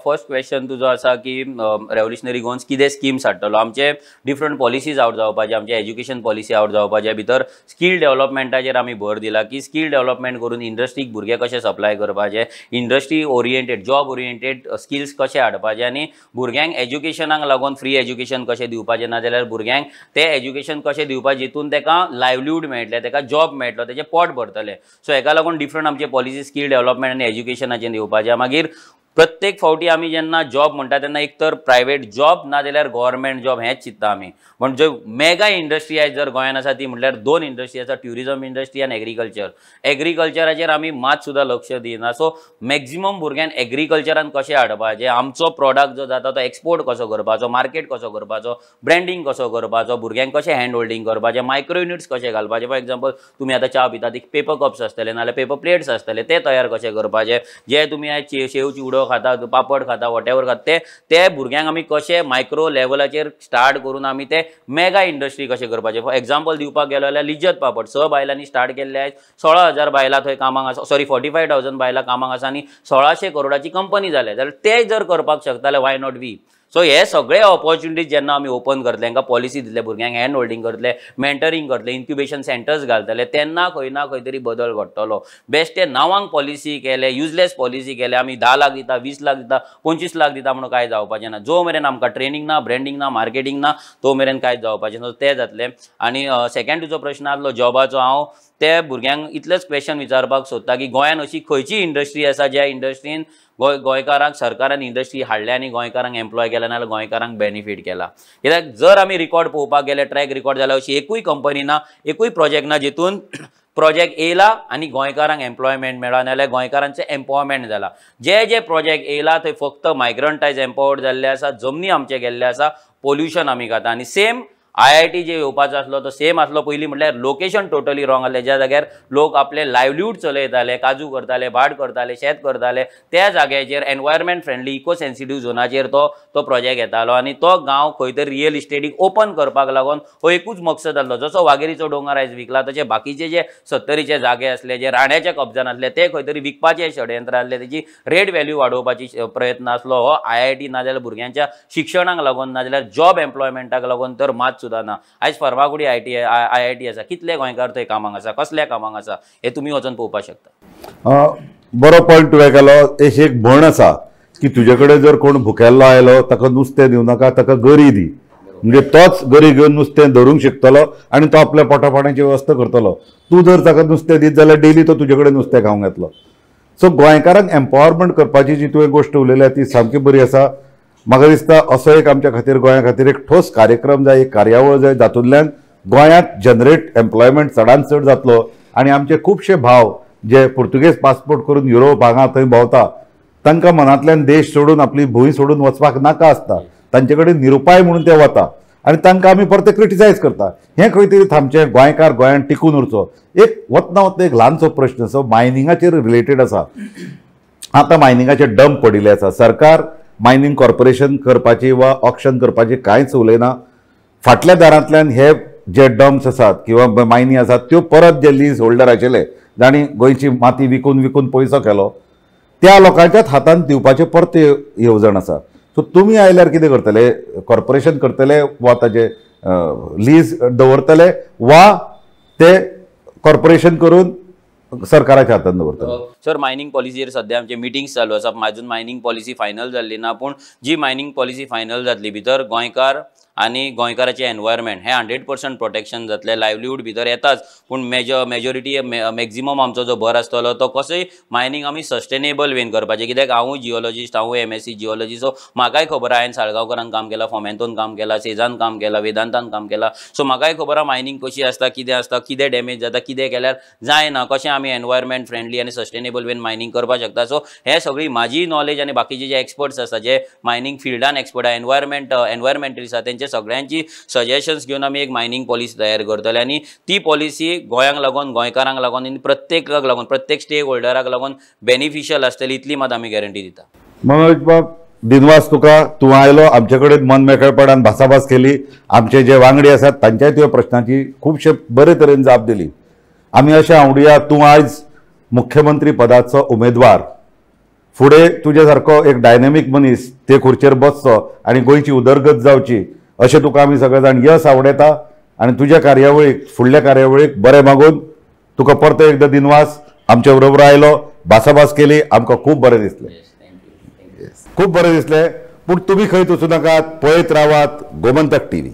फर्स्ट क्वेश्चन तुजो आसा की रेव्होल्युशनरी गोन्स कितें स्किम्स हाडटलो. आमचे डिफरंट पॉलिसीज आवट जावपाचे, आमचे एज्युकेशन पॉलिसी आवट जावपाचे भितर स्कील डेव्हलपमेंटाचेर आमी भर दिला की स्कील डेव्हलपमेंट करून इंडस्ट्रीक भुरगे कशे सप्लाय करपाचे, industry oriented job oriented skills कशे हाडपाचे आनी भुरग्यांक एज्युकेशनाक लागून फ्री एज्युकेशन कशें दिवपाचें, नाजाल्यार भुरग्यांक तें एज्युकेशन कशें दिवपाचें जितून ताका लायवलीहूड मेळटलें, ताका जॉब मेळटलो, तेजें पोट भरतलें. सो हेका लागून डिफरंट आमचे पॉलिसी स्कील डेव्हलपमेंट आनी एज्युकेशनाचेर दिवपाचें. मागीर प्रत्येक फावटी आमी जेन्ना जॉब म्हणटा तेन्ना एक तर प्रायवेट जॉब नाजाल्यार गव्हर्मेंट जॉब हेंच चित्ता आमी. पण ज्यो मेगा इंडस्ट्री आयज जर गोंयांत आसा ती म्हटल्यार 2 इंडस्ट्री आसा, ट्युरिजम इंडस्ट्री आनी एग्रीकल्चर. एग्रीकल्चराचेर आमी मात सुद्दां लक्ष दिना. सो मॅक्झिमम भुरग्यांक एग्रीकल्चरान कशें हाडपाचें, आमचो प्रॉडक्ट जो जाता तो एक्सपोर्ट कसो करपाचो, मार्केट कसो करपाचो, ब्रँडींग कसो करपाचो, भुरग्यांक कशें हँड होल्डिंग करपाचें, मायक्रो युनिट्स कशे घालपाचे. फॉर एक्झाम्पल तुमी आतां च्या पितात एक पेपर कप्स आसतले नाजाल्यार पेपर प्लेट्स आसतले ते तयार कशे करपाचे. जे तुमी आयज शेव चिवडो खाता, पापड खाता, वॉटेवर खाता ते भुरग्यांक आमी कशे मायक्रो लेवलाचेर स्टार्ट करून आमी ते मेगा इंडस्ट्री कशें करपाचें. फॉर एक्झाम्पल दिवपाक गेलो जाल्यार लिज्जत पापड 6 बायलांनी स्टार्ट केल्ले आयज 16,000 बायलां थंय कामाक आसा, सॉरी 45,000 बायलां कामाक आसा आनी 1,600 करोडाची कंपनी जाल्या. जाल्यार ते जर करपाक शकताले वाय नॉट वी. सो हे सगळे ऑपॉर्च्युनिटीज जेन्ना आमी ओपन करतले, तांकां पॉलिसी दितले, भुरग्यांक हँड होल्डिंग करतले, मेंटरिंग करतले, इन्क्युबेशन सेंटर्स घालतले, तेन्ना खंय ना खंय तरी बदल घडटलो. बेश्टे नांवांक पॉलिसी केले, युजलेस पॉलिसी केले, आमी 10 लाख दिता, 20 लाख दिता, 25 लाख दिता म्हणून कांय जावपाचें ना. जो मेरेन आमकां ट्रेनिंग ना, ब्रँडींग ना, मार्केटींग ना, तो मेरेन कांयच जावपाचें ना. तें जातलें. आनी सेकंड तुजो प्रश्न आसलो जॉबाचो, हांव ते भुरग्यांक इतलेंच क्वेश्चन विचारपाक सोदता की गोंयांत अशी खंयची इंडस्ट्री आसा ज्या इंडस्ट्रीन गोंयकारांक सरकारान इंडस्ट्री हाडल्या आनी गोंयकारांक एम्प्लॉय केला नाजाल्यार गोंयकारांक बेनिफीट केला. कित्याक जर आमी रिकॉर्ड पळोवपाक गेले, ट्रॅक रिकॉर्ड जाल्यार अशी एकूय कंपनी ना, एकूय प्रोजेक्ट ना जितून प्रोजेक्ट येयला आनी गोंयकारांक एम्प्लॉयमेंट मेळ्ळा नाजाल्यार गोंयकारांचें एम्पॉवरमेंट जाला. जे प्रोजेक्ट येयला थंय फक्त मायग्रंटायज एम्पॉवर्ड जाल्ले आसा, जमनी आमचे गेल्ले आसा, पोल्युशन आमी खाता. आनी सेम IIT जे येवपाचो आसलो तो सेम आसलो. पयलीं म्हटल्यार लोकेशन टोटली रॉंग आसलें. ज्या जाग्यार लोक आपले लायवलीहूड चलयताले, काजू करताले, भाट करताले, शेत करताले, त्या जाग्याचेर एनवायरमेंट फ्रेंडली इको सेन्सिटीव झोनाचेर तो प्रोजेक्ट येतालो. आनी तो गांव खंय तरी रियल इस्टेटीक ओपन करपाक लागून हो एकूच मकसद आसलो. जसो वाघेरीचो डोंगर आयज विकला तशे बाकीचे जे 70चे जागे आसले, जे राण्याच्या कब्जान आसले, ते खंय तरी विकपाचे षडयंत्र आसले, तेजी रेट व्हॅल्यू वाडोवपाची प्रयत्न आसलो. हो IIT नाजाल्यार भुरग्यांच्या शिक्षणाक लागून नाजाल्यार जॉब एम्प्लॉयमेंटाक लागून तर मात सुद्दां ना. आयज फर्मागुडी IIT आसा, कितले गोंयकार थंय कामाक आसा, कसल्या कामाक आसा हे तुमी वचून पळोवपाक शकता. बरो पॉयंट तुवें केलो. एक म्हण आसा की तुजे कडेन जर कोण भुकेल्लो आयलो ताका नुस्तें दिवं नाका, ताका गरी दी. म्हणजे तोच गरी घेवन नुस्तें धरूंक शिकतलो आनी तो आपल्या पोटापाण्याची वेवस्था करतलो. तूं जर ताका नुस्तें दीत जाल्यार डेली तो तुजे कडेन नुस्तें खावंक येतलो. सो गोंयकारांक एम्पॉवरमेंट करपाची जी तुवें गोश्ट उलयल्या ती सामकी बरी आसा. म्हाका दिसता असो एक आमच्या खातीर गोंया खातीर एक ठोस कार्यक्रम जाय, एक कार्यावळ जाय, जातूंतल्यान गोंयांत जनरेट एम्प्लॉयमेंट चडांत चड जातलो. आनी आमचे खुबशे भाव जे पुर्तुगेज पासपोर्ट करून युरोप हांगा थंय भोंवता, तांकां मनांतल्यान देश सोडून आपली भूंय सोडून वचपाक नाका आसता. तांचे कडेन निरुपाय म्हणून ते वता आनी तांकां आमी परते क्रिटिसायज करता. हें खंय तरी थांबचें, गोंयकार गोंयांत टिकून उरचो. एक वतना वतना एक ल्हानसो प्रश्न आसा, मायनिंगाचेर रिलेटेड आसा. आतां मायनिंगाचे डंप पडिल्ले आसा. सरकार मायनिंग कॉर्पोरेशन करपाची वा ऑक्शन करपाची कांयच उलयना. फाटल्या दारांतल्यान हे जे डम्प्स आसात किंवा मायनी आसात त्यो परत जे लीज होल्डर आशिल्ले, जाणी गोंयची माती विकून विकून पयसो केलो, त्या लोकांच्याच हातांत दिवपाचें परते येवजण आसा. सो तुमी आयल्यार कितें करतले? कॉर्पोरेशन करतले वा ताजे लीज दवरतले वा ते कॉर्पोरेशन करून सरकाराच्या हातांत दवरतले? सर, मायनिंग पॉलिसीचेर सध्या आमचे मिटिंग्स चालू आसा. अजून मायनिंग पॉलिसी फायनल जाल्ली ना, पूण जी मायनिंग पॉलिसी फायनल जातली भितर गोंयकार आनी गोंयकाराचें एनवायरमेंट हें 100% प्रोटेक्शन जातलें. लायवलीहूड भितर येताच, पूण मेजॉरिटी मॅक्झिमम आमचो जो भर आसतलो तो कसोय मायनींग आमी सस्टेनेबल वेन करपाचें. कित्याक हांवूय जिओलॉजिस्ट, हांवूय MSc जिओलॉजी, सो म्हाकाय खबर आहा. हांवें साळगांवकरान काम केलां, फोमेंतोन काम केलां, सेजान काम केलां, वेदांतान काम केलां. सो म्हाकाय खबर आहा मायनींग कशी आसता, कितें डॅमेज जाता, कितें केल्यार जायना, कशें आमी एनवायरमेंट फ्रेंडली आनी सस्टेनेबल वेन मायनींग करपाक शकता. सो हे सगळी म्हाजी नॉलेज आनी बाकीचे जे एक्सपर्ट्स आसा, जे मायनींग फिल्डान एक्सपर्ट आहा, एनवायरमेंटलिस्ट आहा, तेंचे सगळ्यांची सजेशन्स घेवन आमी एक मायनींग पॉलिसी तयार करतले. आनी ती पॉलिसी गोंयांक लागून, गोंयकारांक लागून आनी प्रत्येकाक लागून, प्रत्येक स्टेक होल्डराक लागून बेनिफिशियल आसतली, इतली मात आमी गॅरंटी दिता. मनोज बाब, दिनवास तुका. तूं आयलो, आमचे कडेन मन मेकळेपणान भासाभास केली. आमचे जे वांगडी आसात तांच्याय तुवें प्रश्नांची खुबशे बरे तरेन जाप दिली. आमी अशें आवडुया, तूं आयज मुख्यमंत्री पदाचो उमेदवार, फुडें तुजे सारको एक डायनॅमीक मनीस ते खुर्चेर बसचो आनी गोंयची उदरगत जावची अशें तुका आमी सगळे जाण यश आवडयता. आनी तुज्या कार्यावळीक, फुडल्या कार्यावळीक बरें मागून तुका परतो एकदां दिनवास आमचे बरोबर आयलो, भासाभास केली, आमकां खूब बरें दिसलें. खूब बरें दिसलें. पूण तुमी खंय वचूं नाकात, पळयत रावात गोमंतक TV.